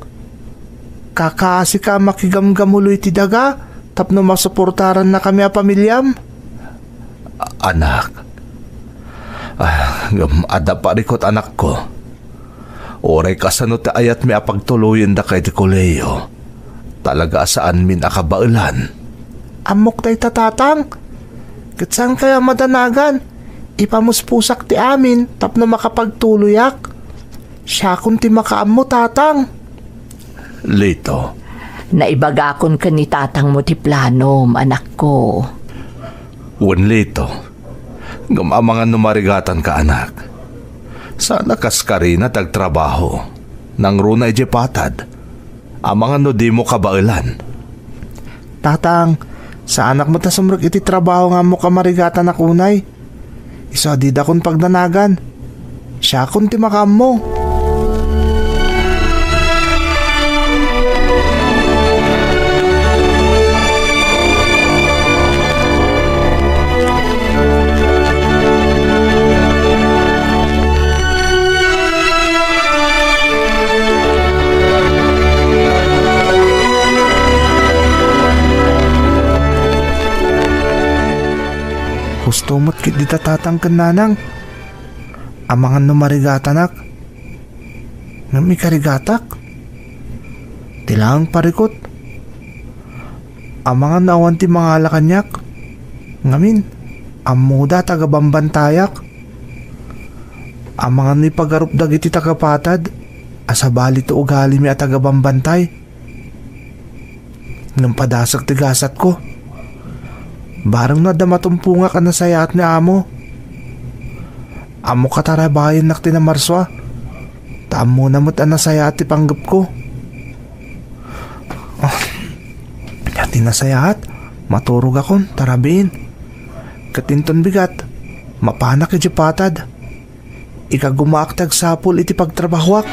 Kakaasi ka makigamgamuloy ti daga, tapno masuportaran na kami a pamilyam. Anak, ada parikot anak ko. Oray kasano ti ayat mi apagtuluyin da kay ti koleyo. Talaga saan min akabailan. Amok tay tatang. Kitsan kaya madanagan. Ipamuspusak ti amin tapno makapagtuluyak. Siya kung ti makaam mo, tatang. Lito, Naibagakon ka ni tatang mo ti planom, anak ko. wan lito. Gamamangan numarigatan ka, anak. Sana kaskari na tagtrabaho. Nang runay di patad. Amangan no di mo kabailan. Tatang, sa anak mo ta sumruk iti trabaho nga mo kamarigatan na kunay. Isa di da kon pagdanagan. Siya kung ti makaam mo. Gusto mo't kit di tatatang kananang. Amangan no marigatanak. Nga may karigatak. Tilang parikot. Amangan na awan ti mga alakanyak. Ngamin, amuda taga bambantayak. Amangan ni pagarupdag iti tagapatad. Asabali to ugali mi at taga bambantay. Nang padasag tigasat ko. Barang na damatumpunga ka na sayat ni amo. Amo katarabayan nak tinamarswa. Tamo na mo't anasayat ti panggap ko. Yati nasayat. Maturog akon, tarabin. Katinton bigat. Mapanak iti patad. Ikagumaktag sapul iti pagtrabahwak.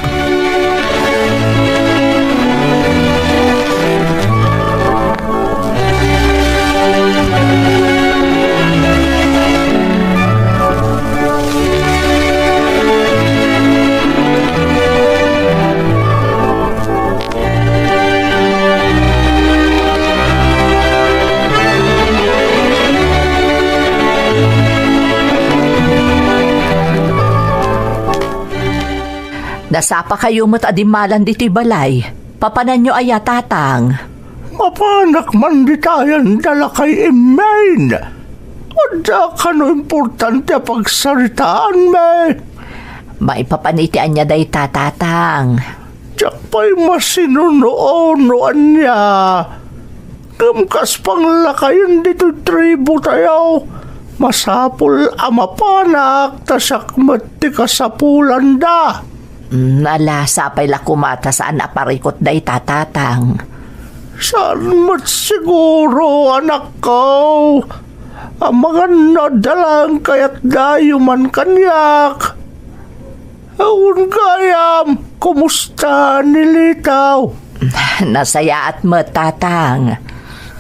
Nasapa kayo mo't adimalan diti balay. Papanan nyo aya, tatang. Mapanak man di tayan dala kay Imain. Wada ka no importante pagsaritaan, me. Maipapanitian niya day tatatang. Tiyak pa'y masinunoonoan niya. Kamkas pang lakayan dito tribo tayo. Masapul amapanak, tasak mati kasapulan da. Nalasa pa'y lakumata saan aparikot day tatatang. Saan mat siguro, anak ko? Ang mga nadalang kaya't dayo man kanyak. Aun gayam, kumusta nilitaw? Nasaya at matatang.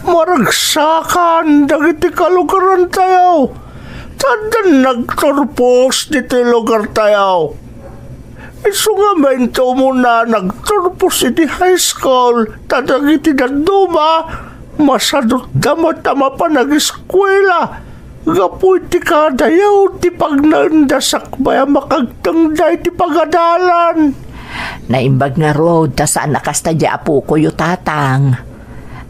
Maragsakan, dagiti kalugaran tayo. Tandan nagturpos diti lugar tayo. Isu nga mento mo na nagturpos iti high school, tadagiti daduma, masadot damat tama pa nag-eskwela. Gapu iti kadayaw, ti pagnaandasak baya makagtangday ti pagadalan. Naimbag nga road, ta saan nakastadya apo ko yu tatang.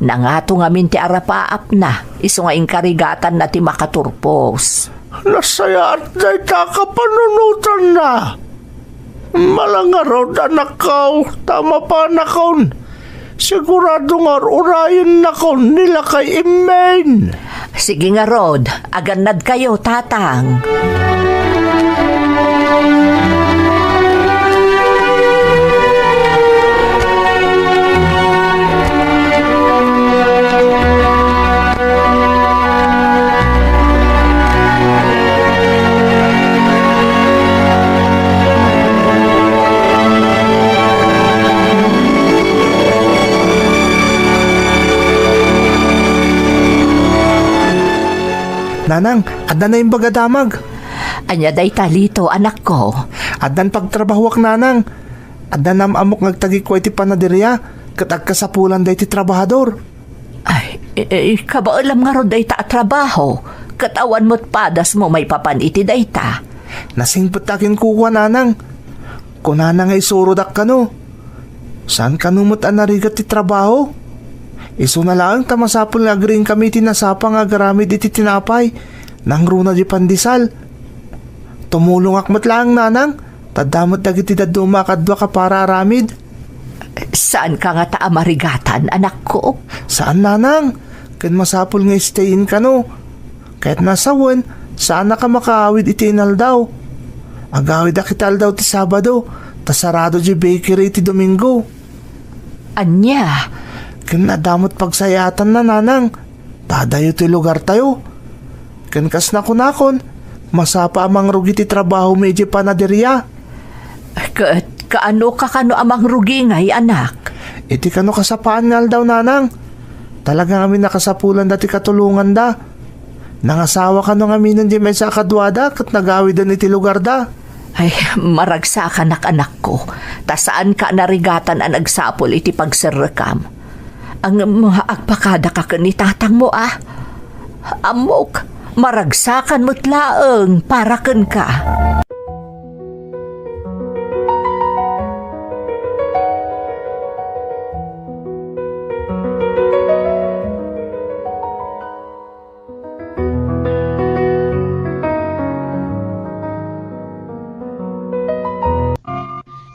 Nangato nga min ti arapaap na, iso nga inkarigatan na ti makaturpos. Nasaya at day takapanunutan na. Malangaraw anak ko, tama pa nakon. Sigurado nga urayin nakon nila kay Imain. Sige nga Rod, aganad kayo tatang. Nanang, adan na yung bagadamag. Anya day talito, anak ko. Adan pagtrabahwak nanang. Adan amok ngagtagi ko iti panaderya. Katag kasapulan day ti trabahador. Ay, kabaalam nga ro day ta trabaho. Katawan mo't padas mo may papan iti day ta. Nasingpot takin kuwa nanang. Kunana nga isurodak ka no. Saan ka numot anarigat ti trabaho? Iso na lang tamasapol nga agring kami tinasapa nga garamid iti tinapay. Nang runa di pandisal. Tumulong akmat lang nanang. Tadamot dagiti daduma kadwa ka para aramid. Saan ka nga ta amarigatan, anak ko? Saan nanang? Kan masapol nga stayin ka no. Kahit nasawan, saan na ka makaawid iti inaldaw? Agawid akital daw ti Sabado. Tasarado di bakery ti Domingo. Anya? Kan nadamot pagsayatan na nanang. Tadayo ti lugar tayo. Kan kas na kunakon. Masapa amang rugi ti trabaho medyo panaderya. Kaano ka kano amang rugi ngay, anak? Iti kano kasapaan ngal daw nanang. Talaga kami nakasapulan dati katulungan da. Nangasawa ka nung aminan di may sa kadwada kat nagawidan iti lugar da. Ay, maragsa ka anak ko. Ta saan ka narigatan ang nagsapol iti pagsirekam? Ang mga agpakada ka kanitatang mo Amok, maragsakan mo't laeng para ken ka.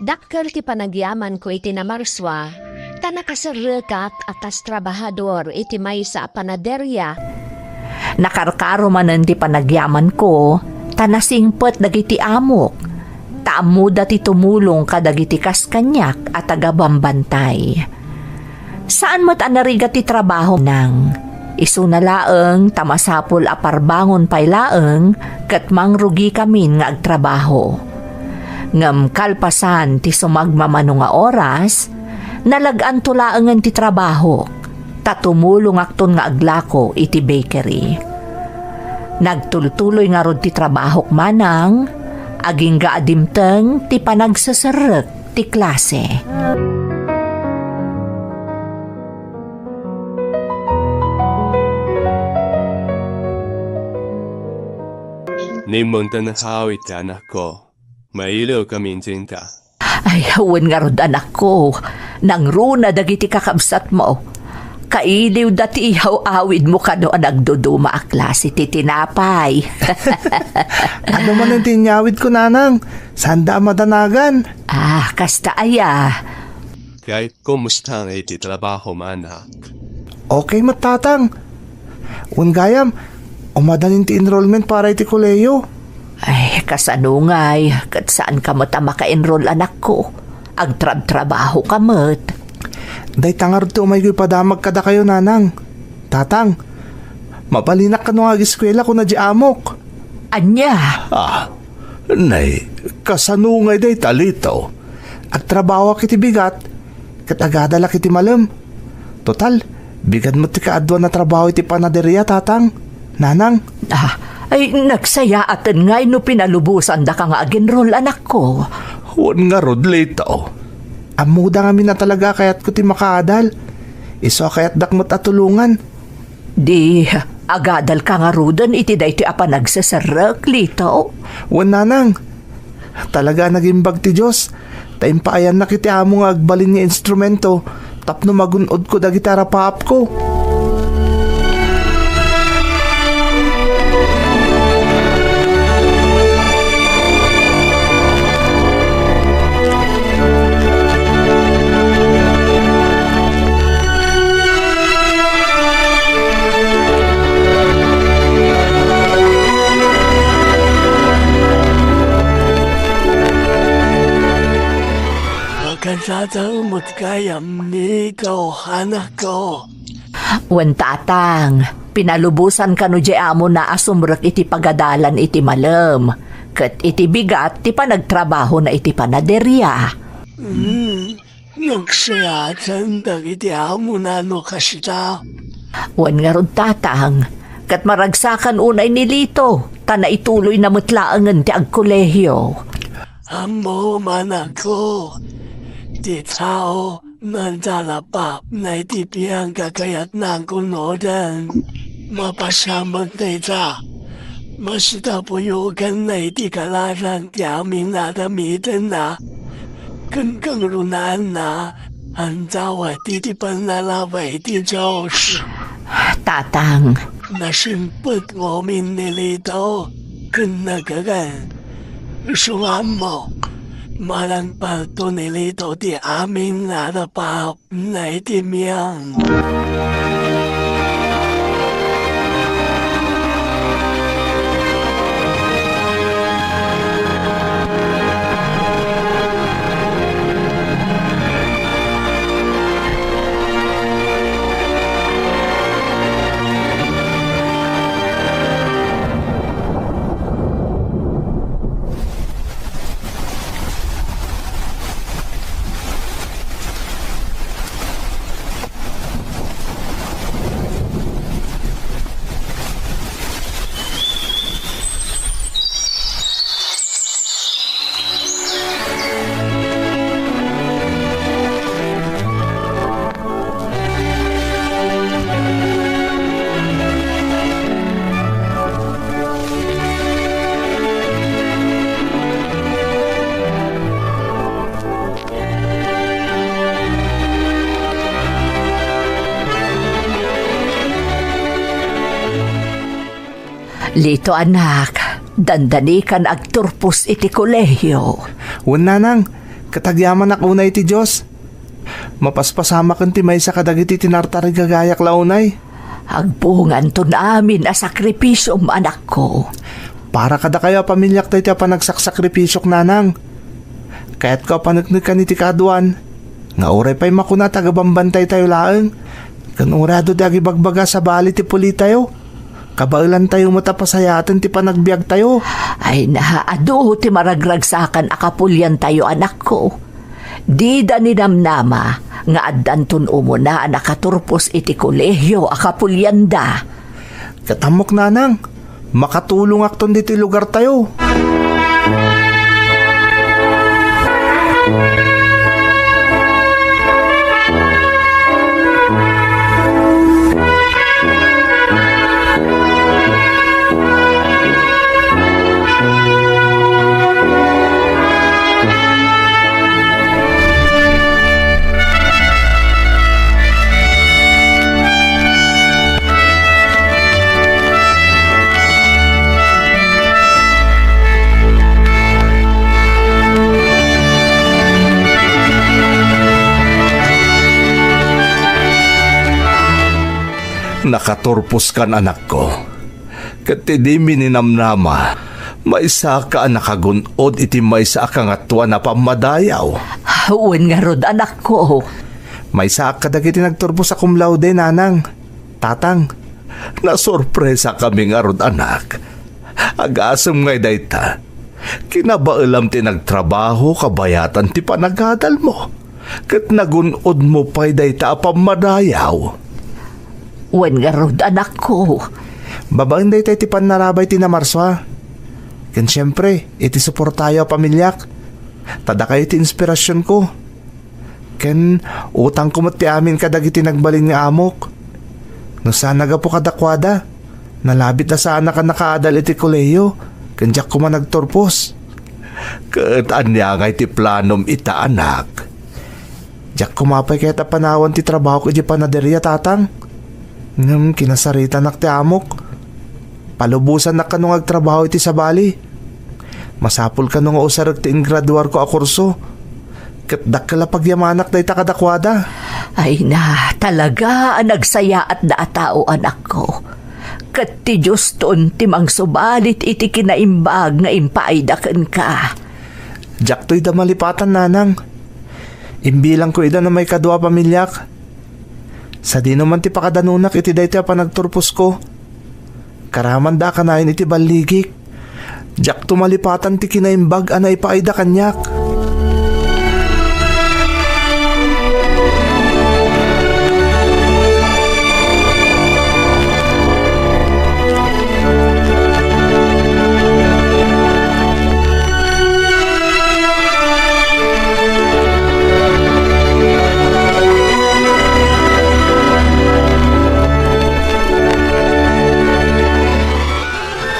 Dakkel ti panagyaman ko iti namarswa, ta nakasarrekat akas trabahador iti maysa a panaderya. Nakarkaro manen ti panagyaman ko, tanasingpet dagiti amok. Taamuda ti tumulong kadagiti kaskanyak at tagabambantay. Saan mo't anariga ti trabaho nang? Isu na laeng tamasapol aparbangon pay laeng ket mangrugi kamin nga agtrabaho. Ngam kalpasan ti sumagmamano nga oras, nalagaan tulaangan ti trabaho, tatumulong akton nga aglako iti bakery. Nagtultuloy nga rod ti trabaho manang, aging gaadimteng ti panagsasarek ti klase. Nimong tanahawit ka anak ko. Mailaw kami tinta. Ay, hawan nga rod anak ko. Nang runa dagiti kakabsat mo. Kailiw dati ihaw awid mo ka doon nagduduma a klase ti tinapay. Ano man ang tinyawid ko nanang? Sanda madanagan? Kasta aya. Kahit kumusta ang iti trabaho manak. Okay matatang. Gayam, umadanin ti enrollment para iti koleyo. Ay, kasanungay, kat saan ka mo maka-enroll anak ko? Agtrab-trabaho ka mo't. Day tangar to umay ko'y padamag kada kayo nanang. Tatang, mapalinak ka nung ag-eskwela ko na di amok. Anya? Nay, kasanungay day talito. Agtrabaho kiti bigat, kat agadala kiti malam. Total, bigat mo ti kaadwa na trabaho iti panaderya tatang. Nanang. Ay, nagsayaatan nga no pinalubusan da ka nga agenrol anak ko. Huwag nga rod lito. Amuda nga na talaga kayat ko ti makaadal. Iso kayat dakmot at tulungan. Di, agadal ka nga rudan iti day ti apa nagsasarak lito. Wan nanang. Talaga nagimbag ti Diyos. Taimpaayan na kiti amo nga agbalin niya instrumento. Tapno magunod ko da gitara paap ko. Tatang matkayam nito, anak ko. Wan tatang, pinalubusan ka no di amo na asumrek iti pagadalan iti malam. Kat iti bigat ti panagtrabaho na iti panaderya. Nagsayatan dagiti amo na no kasita. Wan nga rod tatang, kat maragsakan unay ni Lito, tana ituloy na mutlaangan ti agkolehyo. Amo manako, di tao nandalapap na itipiyang kakayat ng kunodan. Mapasamag na ita. Masitapuyugan na itikalarang ti aming nadamitan na. Kangkang runaan na, ang dawa titipan na labay ti Diyos. Tatang, Nasimpot ngomin nilito, kung nagagan. Suwan mo, malang palto nilito ti aming nadapap na itimiyang. Lito anak, dandani kan agturpos iti kolehyo. Wan nanang, katagyaman ak unay ti Diyos. Mapaspasama kan ti may sa kadagiti tinartari gagayak launay. Agbungan to namin a sakripisyo anak ko. Para kada kayo pamilyak tayo ti panagsaksakripisyok nanang. Kaya't ka panagnig ka ni ti kaduan. Nga oray pa'y makuna tagabambantay tayo laeng. Kanurado di agibagbaga sa bali ti puli tayo. Kabailan tayo matapasayatan ti panagbiag tayo. Ay nahaado ti maragragsakan akapulyan tayo anak ko. Di da ninamnama nga addanton umuna nakaturpos iti kolehyo akapulyan da. Katamok nanang, makatulong akton diti lugar tayo. Nakaturpos kan anak ko. Katidi mininamnama, maisa ka nakagunod iti maysa ka nga tuwa na pamadayaw. Uwan nga rod anak ko. Maysa ka dagiti nagturpos sa cum laude nanang. Tatang, Nasorpresa kami nga rod anak. Agasam ngay dayta. Kinabailam ti nagtrabaho kabayatan ti panagadal mo. Kat nagunod mo pa'y dayta pamadayaw. Uwan nga rod anak ko. babaeng day tayo ti panarabay ti namarswa. Ken siyempre, iti suportayo pamilyak. Tada kayo ti inspirasyon ko. Ken utang kumot ti amin kadag iti nagbalin nga amok. No sana ga po kadakwada. Nalabit na sana ka nakaadal iti koleyo. Ken jak ko man nagtorpos. Kaan niya nga iti planom ita anak. Jak kumapay kaya ta panawan ti trabaho ko iti panaderya tatang. Kinasarita nak ti amok. Palubusan na kanong agtrabaho iti sa bali. Masapul kanong usarag ti ingraduar ko a kurso. Katdak kala pagyamanak day ta kadakwada. Ay na, talaga nagsaya at daatao anak ko. Kat ti Diyos ton timang subalit iti kinaimbag nga impaaydakan ka. Jak to'y damalipatan nanang. Imbilang ko ida na may kadwa pamilyak. Sa di naman ti pakadanunak iti day ti panagturpos ko. Karaman da kanayin iti baligik. Jak tumalipatan ti kinaimbag ana ipaayda kanyak.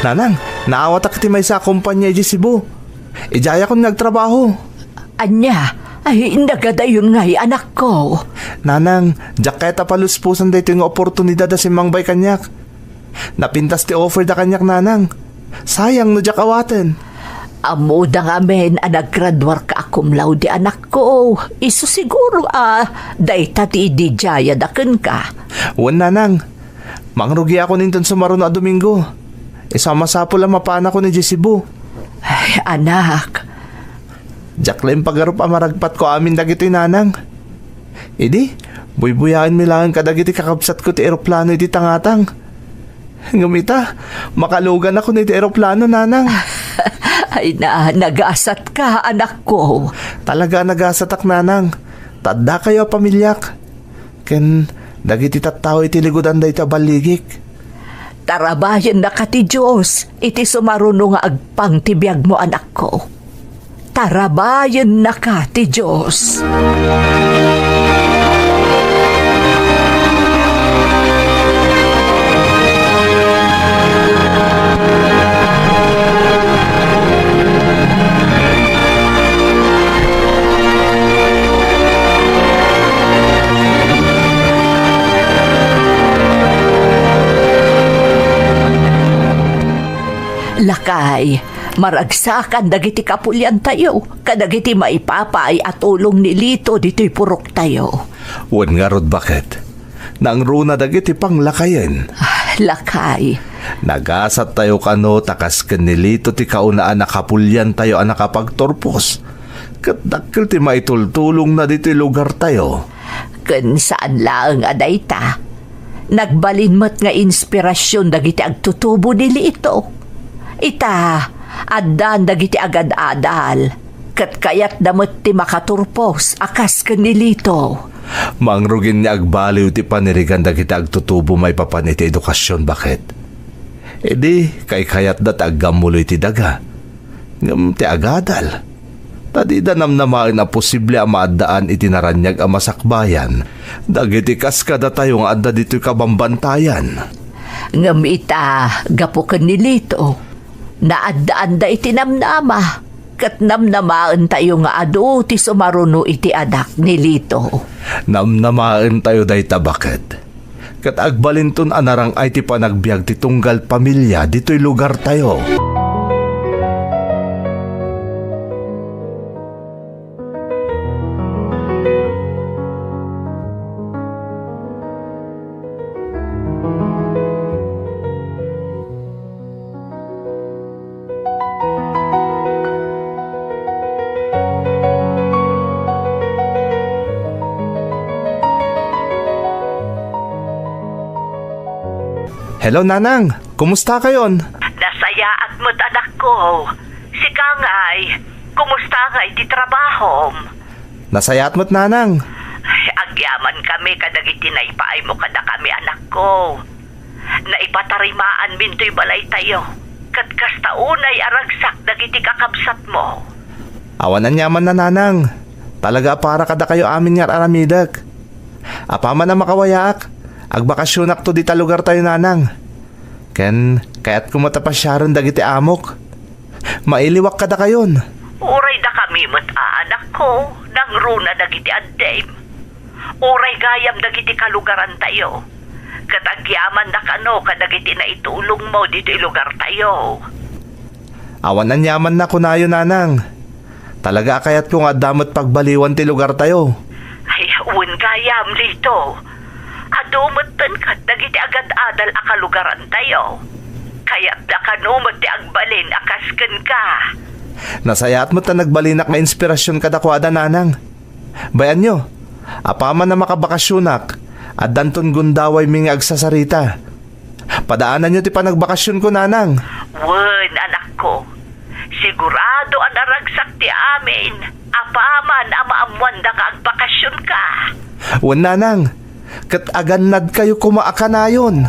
Nanang, naawat ak ti may sa kumpanya di Cebu. Ijaya ko nagtrabaho. Anya, ay nagadayon nga'y anak ko. Nanang, jaketa paluspusan da ito yung oportunidad da si Mangbay kanyak. Napintas ti offer da kanyak, nanang. Sayang no jakawatan. Amo da nga men naggraduar ka akum laude anak ko. Iso siguro dayta ti idijaya daken ka. Wan, nanang. Mangrugi ako ninton sumaro na Domingo. Isama sapo lang mapana ko ni Cebu. Ay, anak. Jaklaim pagarup amaragpat ko amin dagiti nanang. Idi, buybuyain mi lang kadagiti kakabsat ko ti eroplano iti tangatang. Ngumita, makalugan ako ni ti eroplano, nanang. Ay nagasat ka anak ko. Talaga nagasatak, nanang. Tadda kayo pamilyak. Ken dagiti tattao iti ligudan da ita baligik. Tarabayan na ka ti Diyos, iti sumaruno nga agpang tibiyag mo anak ko. Tarabayan na ka ti Diyos. Lakay, maragsakan dagiti kapulyan tayo, kadagiti maipapay at ulong ni Lito dito'y purok tayo. Wan nga rod bakit? Nang runa dagiti panglakayen. Lakay. Nagasat tayo kano takas kanilito ti kaunaan nakapulyan tayo ang nakapagtorpos. Kadakil ti maitultulong na dito'y lugar tayo. Ken saan lang aday ta? Nagbalinmat nga inspirasyon dagiti agtutubo ni Lito. Ita, adan dagiti agad-adal, kat kayat damot ti makaturpos, akas kanilito. Mangrugin ni agbaliw ti panirigan dagiti agtutubo may papaniti edukasyon, bakit? Edi, kay kayat dat aggamuloy ti daga. Ngam ti agadal. Tadi danam namaan na posible ang maadaan itinaranyag ang masakbayan. Dagiti kaskada tayong adda dito'y kabambantayan. Ngam ita, gapo kanilito. Naadaan da iti namnama, kat namnamaan tayo nga ado ti sumaruno iti adak ni Lito. Namnamaan tayo day tabakit. Kat agbalinton anarang ay ti panagbiag ti tunggal pamilya dito'y lugar tayo. Hello, nanang. Kumusta kayon? Nasayaat mo't anak ko. Si Kangay, kumusta nga iti trabaho? Nasayat mo't, nanang. Agyaman kami kadagiti naipaay mo kada kami anak ko. Naipatarimaan minto'y balay tayo. Kat kasta unay aragsak dagiti kakabsat mo. Awanan yaman na, nanang. Talaga para kada kayo amin nga aramidak. Apaman na makawayak. Agbakasyonak to dita lugar tayo, nanang. Ken, kaya't kumatapasyaron dagiti amok. Mailiwak kada kayon. Uray da kami mo't anak ko, nang runa dagiti addem. Uray gayam dagiti kalugaran tayo. Katagyaman na kano kadagiti na itulong mo dito lugar tayo. Awanan yaman na kunayo, nanang. Talaga kaya't kung adamot pagbaliwan ti lugar tayo. Ay, uwan gayam dito. Adumutan ka, dagiti agad-adal akalugaran tayo. Kaya't da kanumot ti agbalin akasken ka. Nasayat mo ta nagbalinak na inspirasyon kadakwada, nanang. Bayan nyo, apaman na makabakasyonak at danton gundaway mingi agsasarita. Padaanan nyo ti panagbakasyon ko, nanang. Wen, anak ko. Sigurado ang naragsak ti amin. Apaman amaamuan da ka agbakasyon ka. Wen, nanang. Kat aganad kayo kumaakanayon.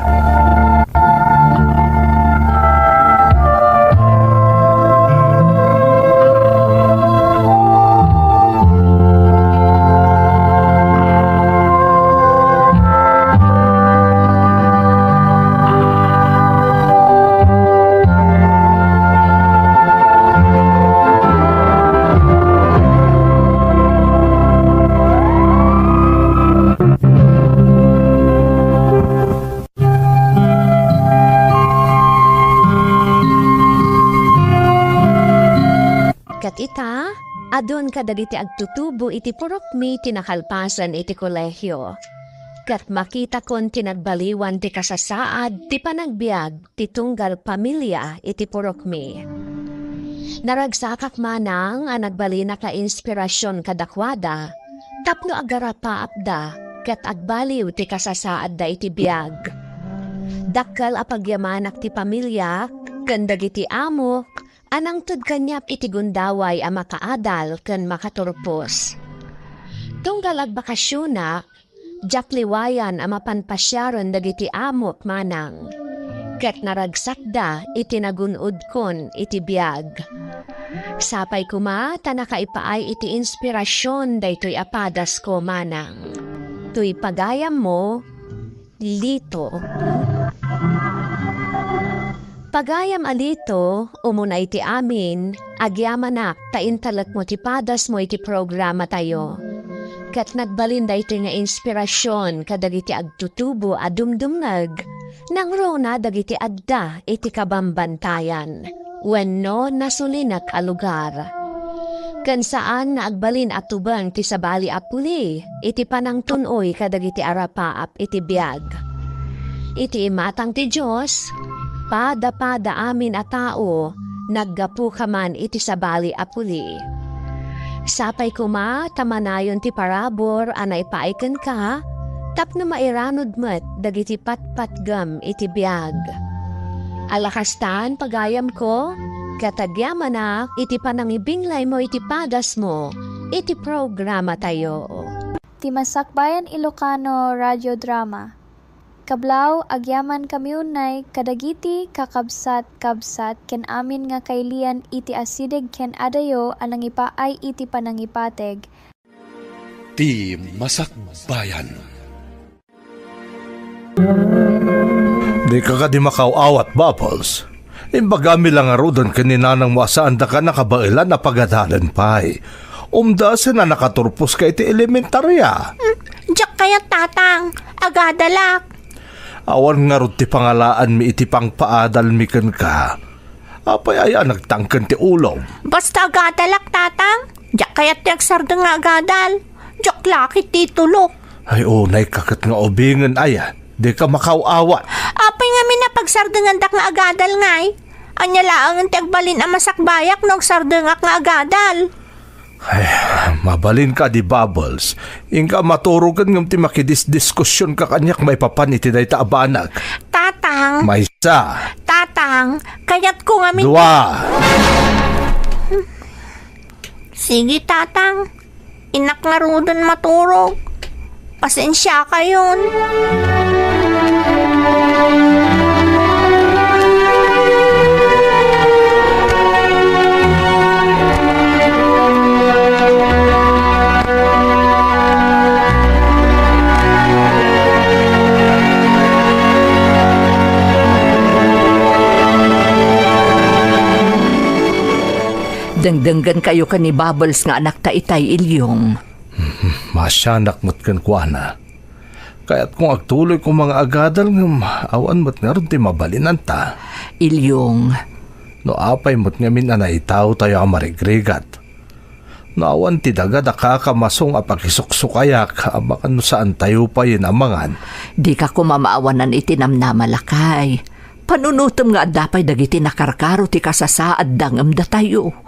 Adon kadagiti agtutubo iti purok mi tinakalpasan iti kolehyo. Kat makita kon tinagbaliwan ti kasasaad ti panagbiag ti tunggal pamilya iti purok mi. Naragsakak manang ang nagbalina ka inspirasyon kadakwada, tapno agarapa apda kat agbaliw ti kasasaad da iti biag. Dakkal apagyamanak ti pamilya, kandag iti amok, anang tud kanyap iti gundaway a makaadal ken makaturpos. Tunggal agbakasyona, jakliwayan a mapanpasyaron dagiti amok manang. Ket naragsakda iti nagunod kon iti biag. Sapay kuma tanakaipaay iti inspirasyon daytoy apadas ko manang. Tuy pagayam mo, Lito. Pagayam alito, umuna iti amin, agyamanak taintalat mo ti padas mo iti programa tayo. Kat nagbalinda ito nga inspirasyon kadagiti agtutubo adumdumnag, nang rona dagiti adda iti kabambantayan, wenno nasulinak a lugar. Kan saan nga agbalin at tubang ti sabali apuli, iti panang tunoy kadagiti arapaap iti biag. Iti imatang ti Diyos, pada amin a tao, naggapu ka man iti sabali apuli. Sapay kuma, tamanayon ti parabor, anay paaikan ka, tapno mairanod met, dagiti patpatgam iti biag. Alakastan, pagayam ko, katagyaman na, iti panangibinglay mo iti padas mo, iti programa tayo. Timasakbayan Ilocano Radio Drama. Kablaw, agyaman kami unay, kadagiti kakabsat-kabsat, ken amin nga kailian iti asideg ken adayo, anang ipaay iti panangipateg. Ti Masakbayan. Di ka di makaawat, Bubbles. Imbagami lang arudan kaninanang masaan da ka nakabailan na pagadalan pa'y. Umda na nakaturpos ka iti elementarya. Diyak kaya tatang, agadalak. Awan nga ron ti pangalaan mi iti pang paadal mi ken ka. Apay ay nagtangken ti ulong. Basta agadalak tatang, diyak kaya ti agsarda nga agadal. Diyak lakit titulo. Ay unay kakat nga ubingan aya, di ka makaawat. Apay nga minapagsardangan dak nga agadal ngay. Anya laang ti agbalin ang masakbayak no agsardangak nga agadal. Ay, mabalin ka di Bubbles. Ingka maturugan ng ti makidiskusyon ka kanyak may papan iti day taabanag. Tatang. May isa. Tatang, kayat ko nga Dua. Sige tatang, inak nga rudan maturog. Pasensya ka yun. Dengdenggan kayo ka ni Bubbles nga anak ta itay ilyong. Masyanak mo't kan kuana. Kaya't kung agtuloy ko mga agadal nga awan mo't nga ron ti mabalinan ta. Ilyong. No apay mo't nga min anay tao tayo ang marigrigat. No awan ti daga da kakamasong apakisuksukaya abakan no saan tayo pa yun amangan. Di ka kumamaawanan itinamnamalakay. Panunutom nga adapay dagiti nakarkaro ti kasasaad dangam da tayo.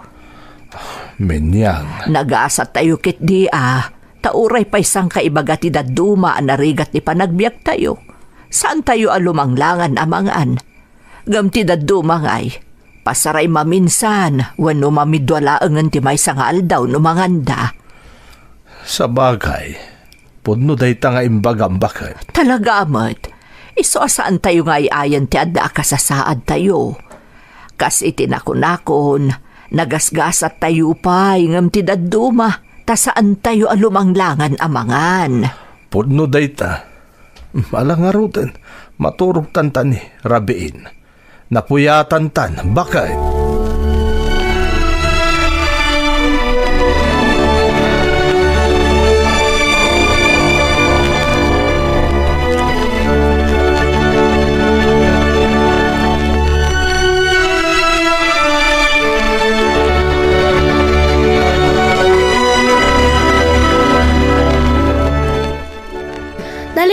Menyang. Nag-aasat tayo kit di tauray pa isang kaibaga ti daduma anarigat ni panagbiag tayo. Saan tayo alumanglangan amangan? Gam ti daduma ngay, pasaray maminsan, wano mamidwalaangan ti may sangal daw numanganda. Sa bagay, pudno day ta nga imbagam bakit. Talaga amat, iso asaan tayo nga iayan ti adda kasasaad tayo. Kas itinakunakon, nagasgasat tayo pa'y ngam ti daduma, ta saan tayo alumanglangan amangan. Pudno day ta. Malangarutan, maturog tantan ni Rabiin. Napuyatan tan, bakit?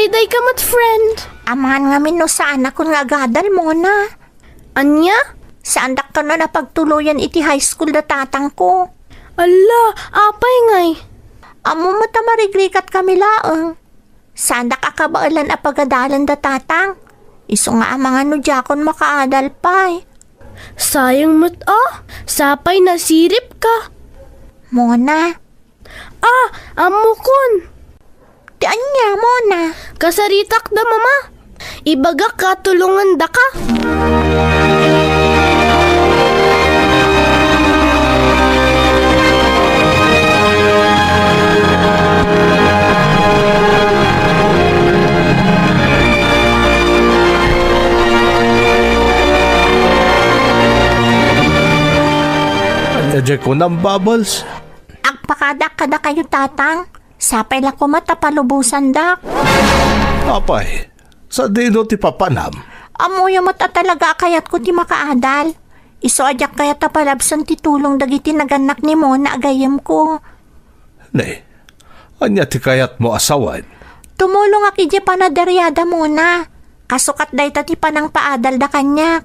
day ka mat friend. Amahan nga min no saan ako nga agadal mo na. Anya? Saan dak ka na napagtuluyan iti high school da tatang ko. Ala, apay ngay. Amo mo tamarigrikat kami laang. Saan dak akabaalan a pagadalan da tatang. Iso nga ang mga nudyakon makaadal pa'y. Sayang mat sapay nasirip ka. Mona. Amo kun. Di anya, Mona. Kasaritak da mama. Ibagak ka, tulungan da ka. Anya ko ng Bubbles. Agpakadak kada kayo tatang. Sapay la ko matapalubusan dak. Apay, sa dino ti papanam. Amuya mata talaga kayat ko ti makaadal. Iso ajak kayat tapalabsan ti tulong dagiti naganak ni Mona agayam ko. Ne, anya ti kayat mo asawan. Tumulong aki di panaderyada muna. Kasukat day ti panang paadal da kanyak.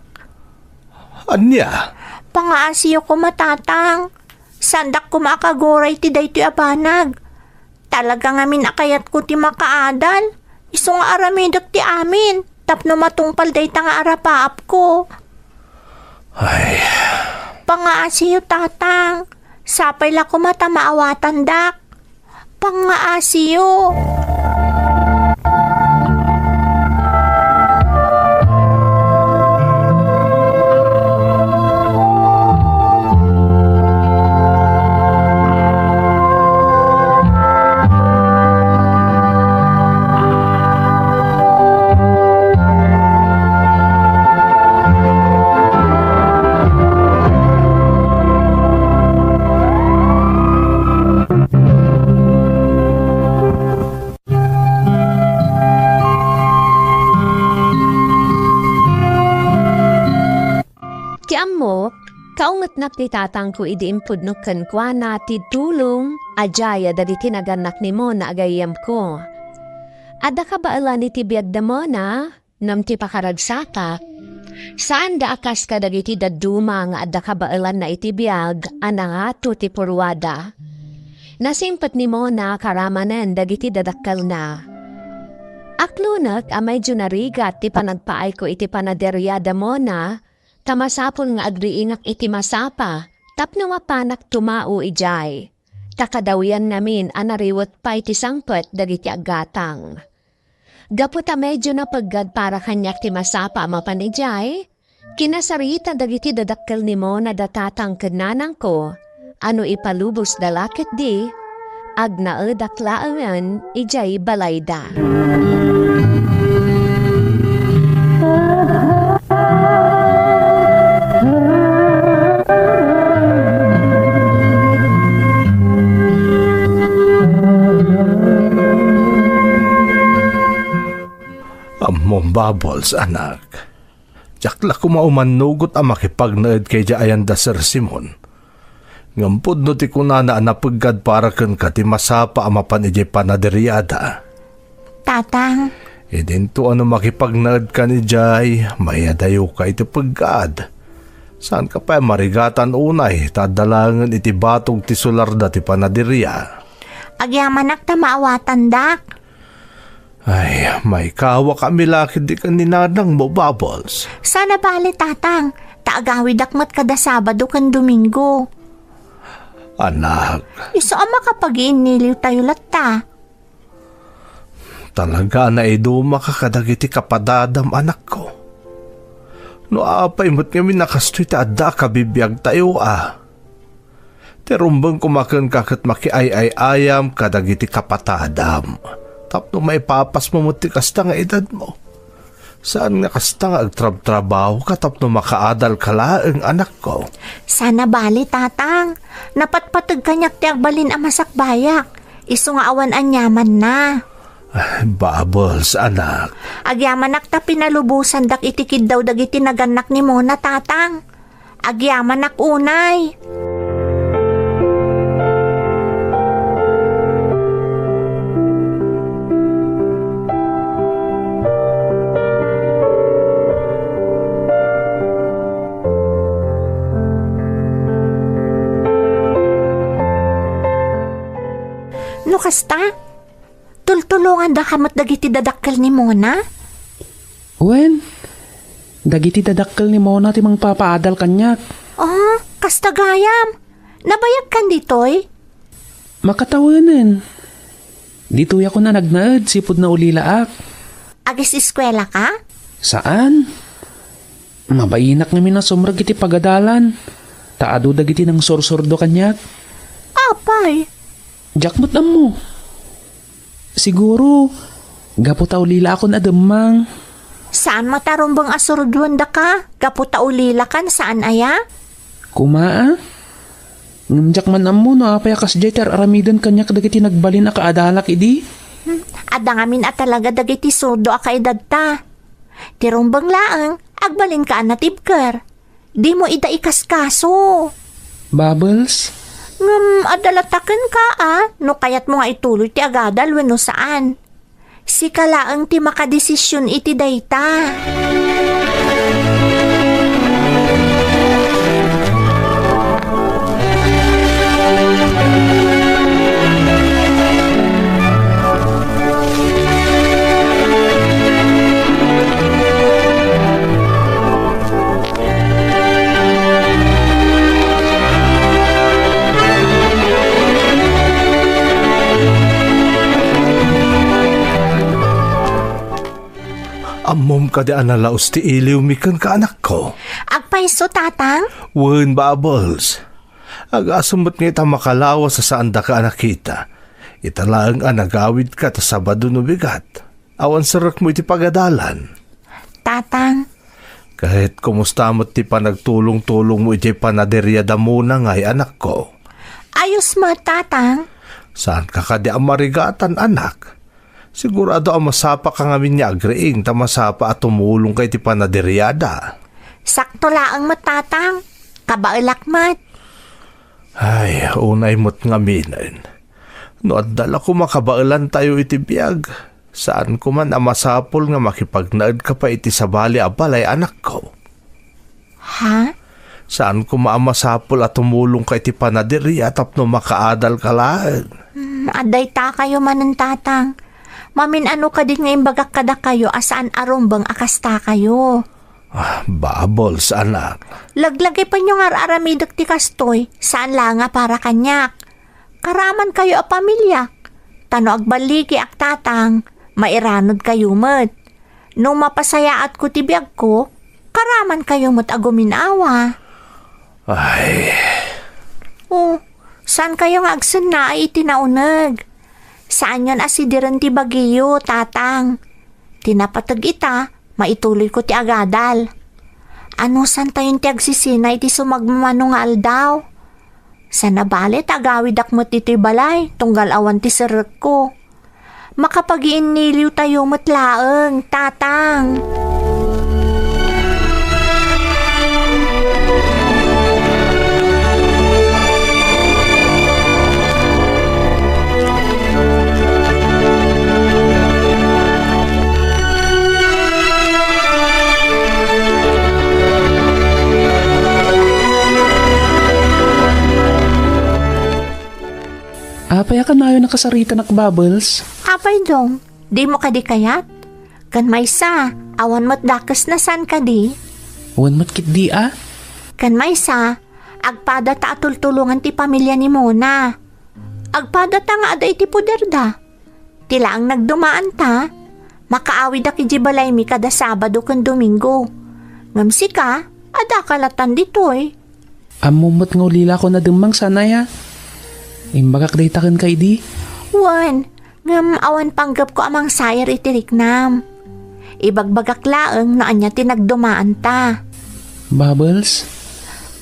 Anya? Pangaasiyo ko matatang. Sandak ko makagoray ti day ti abanag. Talaga nga minakayat ko ti makaadal. Iso nga aramidot ti amin. Tapno matungpal day ta nga arapaap ko. Ay. Pangaasiyo tatang. Sapay la ko mata maawatan dak. Pangaasiyo. Kaungat na ti tatang ko idiimpod no kankwa na ti tulong ajaya dadi tinaganak ni mo na agayam ko. Ada ka ba ala ni ti biyag da mo na nam ti pakaragsatak? Saan da akas ka dagiti daduma nga ada ka ba ala na iti biyag ana nga to ti purwada? Nasimpat ni mo na karamanen dagiti dadakkal na. Aklunak amay junarigat ti panagpaay ko iti panaderyada mo na tamasapol nga agriingak iti masapa, tapno mapanak tumao ijay. Takadawian namin anariwot pa iti sangpet dagiti agatang. Gaputa medyo na paggad para kanyak ti masapa mapanijay, kinasarita dagiti dadakkel ni mo na datatang kananang ko, ano ipalubos dalakit di, agnaedaklaaman ijay balayda. Among Bubbles, anak. Jakla ko maumanugot ang makipagnaed kay Jayan da Sir Simon. Ngampod no ti kunana napagad para kan ka ti masapa amapan ije panaderyada. Tatang. Idinto ano makipagnaed ka ni Jay, mayadayo ka iti paggad. Saan ka pa marigatan unay, tadalangan iti batog ti sularda ti panaderya. Agyamanak ta maawatan dak. Ay, may kawa kami lakid di ka ninadang mo, Bubbles. Sana bali tatang, taagawid akmat kada Sabado kan Domingo. Anak. Iso ang makapag-iiniliw tayo latta. Talaga na iduma ka kadagiti kapadadam anak ko. No apay mo't kami nakastoy ta adda kabibiyag tayo Terumbang kumakan kakat makiay-ay-ayam kadagiti kapatadam. Tapno may papas mo muti kasta nga edad mo. Saan nga kasta nga agtrab-trabaho ka tapno makaadal kalaeng anak ko? Sana bali tatang. Napatpatag kanyak ti agbalin ang masakbayak. Iso nga awan anyaman na. Ay, Bubbles, anak. Agyamanak ta pinalubusan dak itikid daw dagiti naganak ni Mona tatang. Agyamanak unay. sigurado kasta? Tultulungan da kamot dagiti dadakkel ni Mona? Wen, dagiti dadakkel ni Mona ti mang papaadal kanyak. Oh, kasta gayam. Nabayag kan ditoy? Makatawanan. Dito'y ako na nagnaad, sipod na ulilaak. Agis eskwela ka? Saan? Mabainak namin na sumrag iti pagadalan. Taado dagiti ng sorsordo kanyak. Apay? Jakmot na mo. Siguro, gaputa ulila ako na damang. Saan matarumbang asurduan da ka? Gaputa ulila kan saan aya? Kumaa? Ngamjak man mo no apay akas jayter aramidan kanyak dagiti nagbalin a kaadalak idi. Ada ngamin at talaga dagiti surdo a kaedad ta. Tirumbang laang, agbalin ka anatibker. Di mo ida ikaskaso. Bubbles? Adalataken ka no kayat mo nga ituloy ti agadal wenno saan. Si kalaang ti makadesisyon iti dayta. Amom ka di analaos ti iliw mikan ka anak ko. Agpaiso tatang? Wen Bubbles. Agasumot nga ita makalawa sa saan da ka anak kita. Italaang anagawid ka ta Sabado no bigat. Awan sarak mo iti pagadalan. Tatang? Kahit kumusta mo't ti panagtulong-tulong mo iti panaderyada muna nga'y anak ko. Ayos mo tatang? Saan ka kadi amarigatan anak? Sigurado ang masapa ka ngamin niya agreing ta masapa at tumulong kay ti panaderyada. Sakto laang matatang. Kabailak mat. Ay, unay mo't ngamin. No adala ko makabailan tayo iti biyag. Saan ko man amasapol nga makipagnaad ka pa iti sabali abalay anak ko. Ha? Saan ko maamasapol at tumulong kay ti panaderya tapno makaadal ka lang. Aday ta kayo manan tatang. Mamin ano ka din ngayon bagak kada kayo asaan arumbang akasta kayo. Bubbles, anak. Laglagay pa nyo nga aramidak ti kastoy, saan lang nga para kanyak. Karaman kayo a pamilya. Tano agbaligi ak tatang, mairanod kayo mat. Nung mapasayaat ko ti biyag ko, karaman kayo mat aguminawa. Ay. Oh, saan kayo nga agsan na ay itinaunag? Saan yan asidiran ti Baguio, tatang? Tinapatag ita, maituloy ko ti agadal. Ano san tayon ti agsisinay ti sumagmamanungal daw? Sana balit agawid akmat iti balay, tunggal awan ti sarek ko. Makapagiiniliw tayo matlaeng, tatang. Apay ka na yun nakasarita nak Bubbles? Apay dong, di mo kadi kayat? Kan may sa, awan mo't dakas na san kadi? Awan mo't kit di Kan may sa, agpada ta atultulungan ti pamilya ni Mona. Agpada ta nga aday ti puderda. Tila ang nagdumaan ta, makaawid aki jibalay mi kada Sabado kan Domingo. Ngamsi ka, ada kalatan ditoy. Amumot nga ulila ko na dumang sanaya. Imbagak daytaken kay di? Wan, ngam awan panggap ko amang sayar itiriknam. Ibagbagak laeng na anya tinagdumaan ta. Bubbles?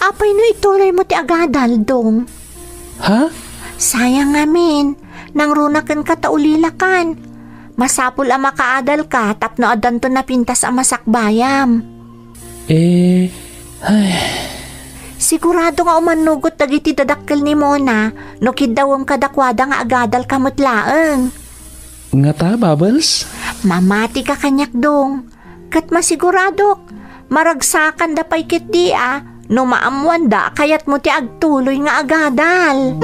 Apay no ituloy mo ti agadal dong. Ha? Sayang ngamin, nang runakan ka taulilakan. Masapul ang makaadal ka tapno adan to napintas ang masakbayam. Ay... Sigurado nga umanugot dagiti dadakkel ni Mona no kidawam kadakwada nga agadal kamot laeng. Nga ta, Bubbles? Mamati ka kanyak dong. Kat masiguradok, maragsakan da pay kit di no maamuan da kayat mo ti agtuloy nga agadal.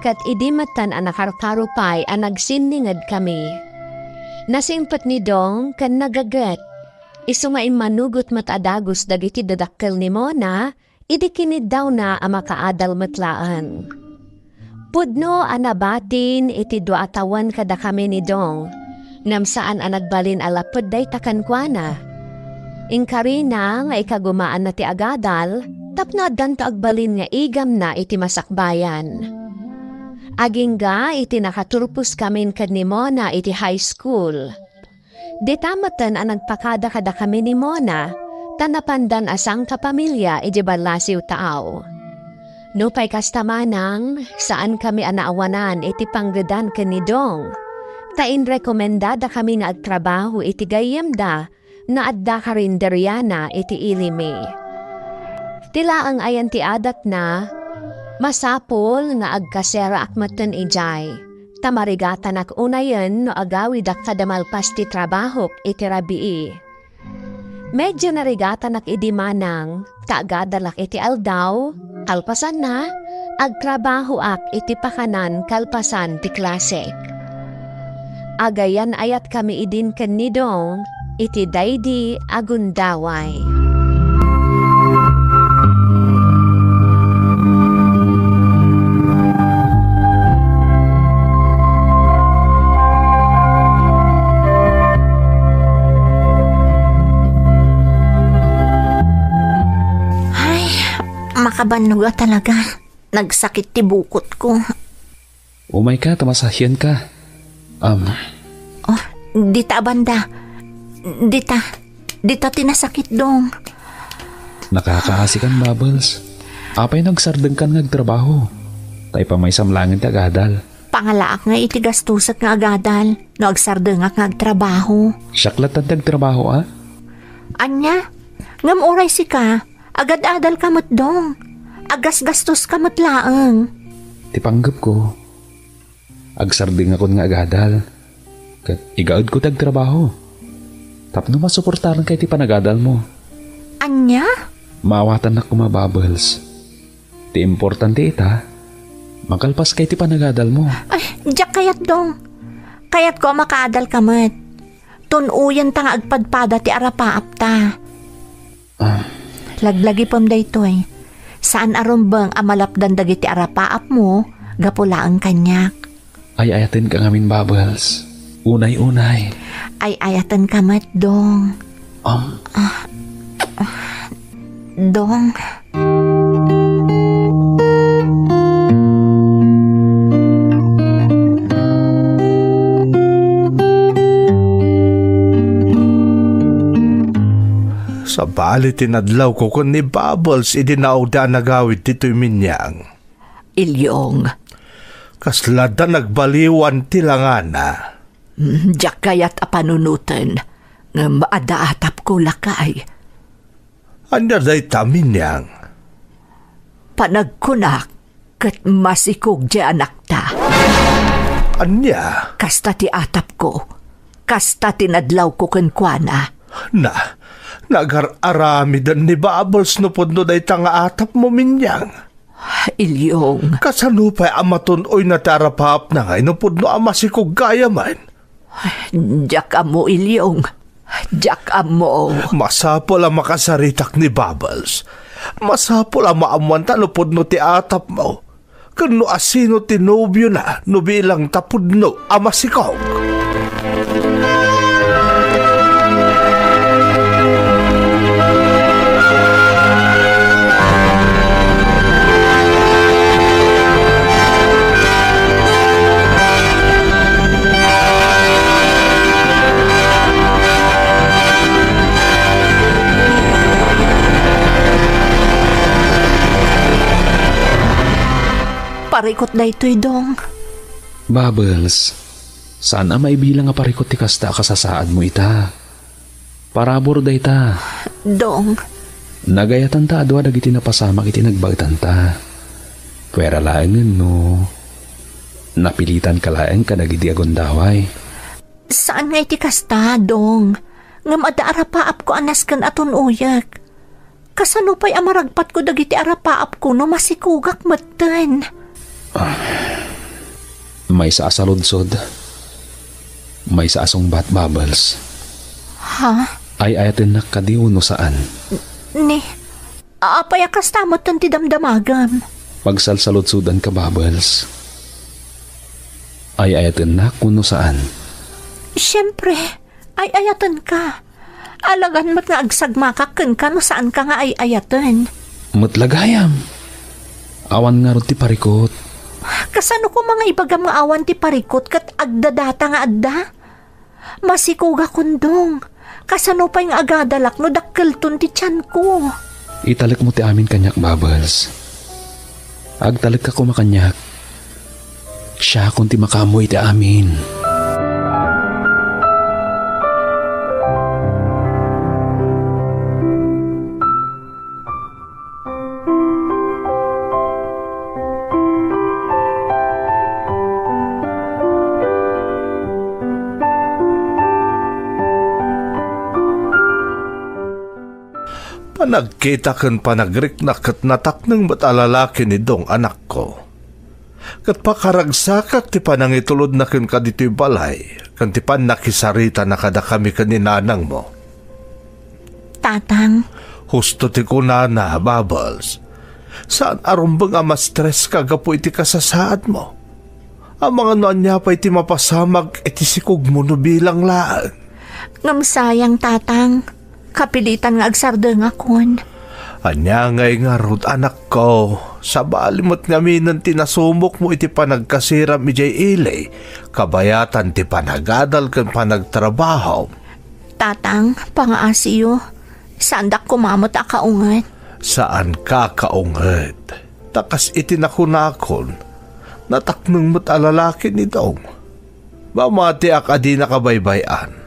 kat idi matan ang nakarkarupay ang nagsiningad kami. Nasingpat ni Dong kan nagagat. Isu nga manugot matadagos dagiti dadakkel ni Mona, idi kinid daw na ang makaadal matlaan. Pudno anabatin iti duatawan kada kami ni Dong, namsaan ang nagbalin alapod day takankwana. Inkarina nga ikagumaan na ti agadal, tapnad ganto agbalin nga igam na iti masakbayan. Agingga iti nakaturpus kamin kad ni Mona iti high school. Ditamatan ang nagpakada kada kami ni Mona, tanapandan asang kapamilya iti balasiw tao. No pa'y kastamanang saan kami anaawanan iti panggadan ka ni Dong. Tain rekomendada kami nga agtrabaho iti gayemda na adda karinderyana iti ilimi. Tila ang ayan ti adat na masapol nga agkasera akmatan ijay. Tamarigatan ak unayan no agawid ak kadamalpas ti trabahok iti rabii. Medyo narigatan ak idimanang kaagadalak iti aldaw, kalpasan na, agtrabaho ak iti pakanan kalpasan ti klasik. Agayan ayat kami idin kanidong iti daydi agundaway. Makabanuga talaga. Nagsakit ti bukot ko. Umay ka, tamasahyan ka. Oh, dita banda. Dita tinasakit dong. Nakakaasi kan, Bubbles. Apay nagsardeng kan ngagtrabaho. Tay pa may samlangin ti agadal. Pangalaak nga iti gastusak nga agadal. No agsardeng nga ngagtrabaho. Syaklat ang nagtrabaho, ah? Anya, ngam oray si ka. Agad-adal kamot dong. Agas-gastos kamot laeng. Tipanggap ko. Agsarding ako nga agadal. Kat igaod ko tagtrabaho. Tapno masuportaran kay ti panagadal mo. Anya? Maawatan na kumabubbles. Ti importante ita. Makalpas kay ti panagadal mo. Ay, diyak kayat dong. Kayat ko makaadal kamot. Tunuyan ta nga agpadpada ti arapaap ta. Laglagi pam daytoy. Saan arumbang amalapdan dagiti arapaap mo, gapulaang kanyak. Ay ayatin ka ngamin, Bubbles. Unay-unay. Ay ayatan kamat, dong. Dong. Sa bali tinadlaw ko kun ni Bubbles idinauda nagawid dito'y minyang. Ilyong. Kaslada nagbaliwan tilangana. Diyak kayat apanunutan nga maadaatap ko lakay. Anya day taminyang. Panagkunak kat masikog di anak ta. Anya? Kasta ti atap ko. Kasta tinadlaw ko kenkwana. Nagar-aramidan ni Bubbles no podno day tanga atap mo minyang. Ilyong. Kasanupay amatunoy na tarapap na ngay no podno amasikog gaya man. Diyak amo, Ilyong. Diyak amo. Masapol ang makasaritak ni Bubbles. Masapol ang maamwanta no podno ti atap mo. Kano asino tinobyo na no bilang tapudno amasikog. Parikot na ito'y dong. Bubbles, saan ang maibilang nga parikot ti kasta kasasaan mo ita? Parabor da ita. Dong. Nagayatan ta adwa dagiti napasamak iti nagbagtan ta. Pwera laengen no. Napilitan ka laeng ka dagiti agundaway. Saan nga iti kasta, dong? Ngam ada arapaap ko anas kan aton uyak. Kasanupay amaragpat ko dagiti arapaap ko no masikugak matan. May sa asaludsod. May sa asong bat Bubbles. Ha? Ay ayatin na kadiw no saan. Ni, apay kastamot ton ti damdamagam. Pagsalsaludsudan ka Bubbles. Ay ayatin na kuno saan. Siyempre, ay ayatan ka. Alagan mo't nga agsagmakakin ka no saan ka nga ay ayatan. Matlagayam. Awan nga ron ti parikot. Kasano ko mga ibagam nga awan ti parikot kat agdadata nga adda? Masikuga kundong. Kasano pa yung agadalak no dakkelton ti tiyan ko. Italik mo ti amin kanyak Bubbles. Agtalik ka kumakanyak. Siya kung ti makamoy ti amin. Panagkita kan panagriknak kat natak ng batalalaki ni dong anak ko. Kat pakaragsakak ti panangitulod na kan kadito'y balay, kan ti pan nakisarita na kada kami kaninanang mo. Tatang. Husto ti kunana, Bubbles. Saan arumbang ama stress kagapo iti kasasaad mo? Ang mga noan niya pa iti mapasamag iti sikog mo no bilang laan. Ngam sayang tatang. Kapilitan nga agsardo nga kon. Anya ngay nga rod anak ko, sa balimot nga minan tinasumok mo iti panagkasiram ijay ilay, kabayatan ti panagadal kan panagtrabaho. Tatang, pangaasiyo, saan dak kumamot akaungat? Saan ka kaungat? Takas iti nakunakon, nataknong mo't alalaki ni dong. Mamati akadi nakabaybayan.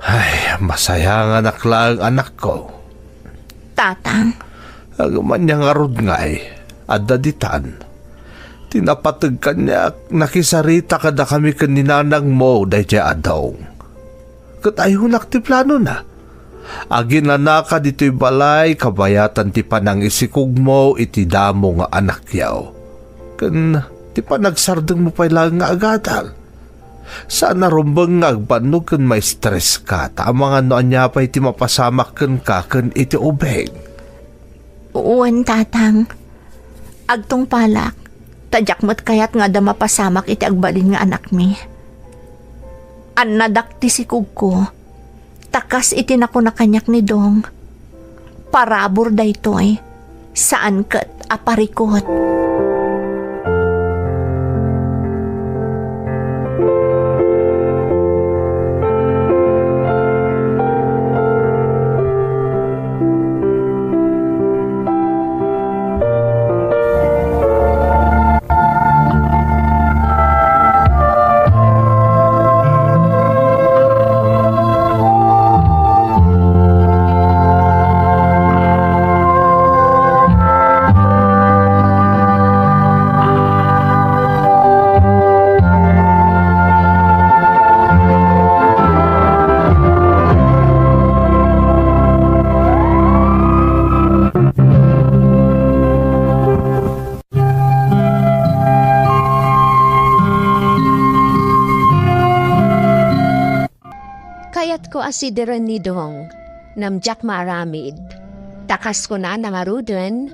Ay, masaya nga nakla ang anak ko. Tatang. Agaman niya nga rod nga'y, adaditan. Tinapatag ka niya, nakisarita kada kami kaninanang mo, day siya adong. Katayo ti plano na. Agin na naka dito'y balay, kabayatan ti panang isikog mo, iti damo nga anak yaw. Kan, ti panagsardang mo pa ilang nga agadal. Saan narumbang nga agbanog kan may stress ka, ta mga noan niya pa iti mapasamak kan ka kan iti ubeng. Uwan tatang, agtong palak, tadyak mo't kayat nga da mapasamak iti agbalin nga anak mi. An nadak ti sikog ko, takas iti nakunakanyak ni dong. Parabor da ito'y, saan kat aparikot. Kayat ko asideran ni Dong, namjak maaramid. Takas ko na nangaruden,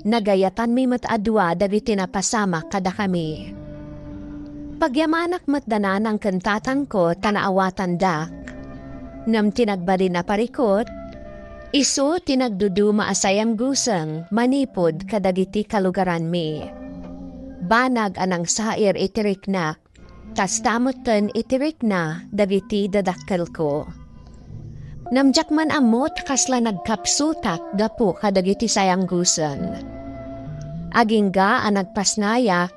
nagayatan mi matadwa dagiti napasama kada kami. Pagyamanak matdanan ang kantatang ko tanaawatan dak. Nam tinagbali na parikot, iso tinagduduma asayam gusang manipod kadagiti kalugaran mi. Banag anang sair itirik na, tas tamutan itirik na dagiti dadakkel ko. Namjak man amot kasla nagkapsutak gapo kadagiti sayang gusan. Agingga ang nagpasnaya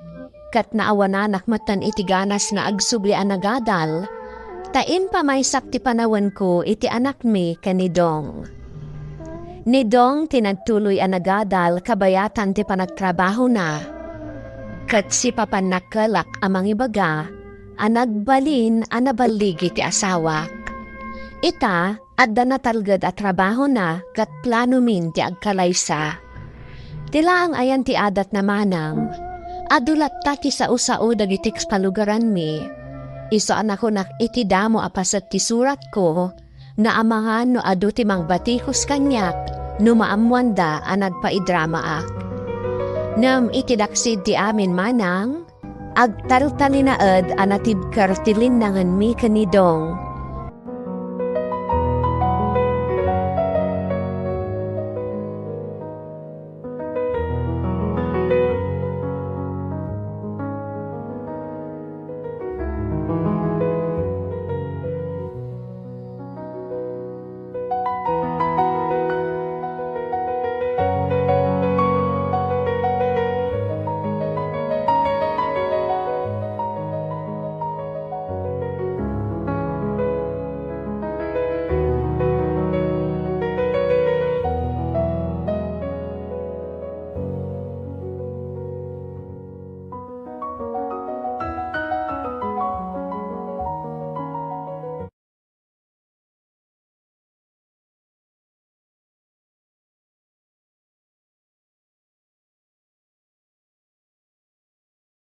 kat naawananak matan iti ganas na agsubli ang nagadal, tain pa may sakti panawan ko iti anak mi kanidong. Nidong tinagtuloy ang nagadal kabayatan ti panagtrabaho na, kat si papan nakalak amang ibaga, ang nagbalin ang nabaligi ti asawak. Ita, adda na talgad at trabaho na kat plano min ti agkalaysa. Tila ang ayan ti adat na manang, Adulat tati sa usao dagiti palugaran mi. Isaan ako nak itidamo apasat ti surat ko na amangan no adu ti mang batikos kanyak no maamwanda a nagpaidrama ak. Nam itidaksid ti amin manang agtaltalinaed a natibkar ti linnangan mi kanidong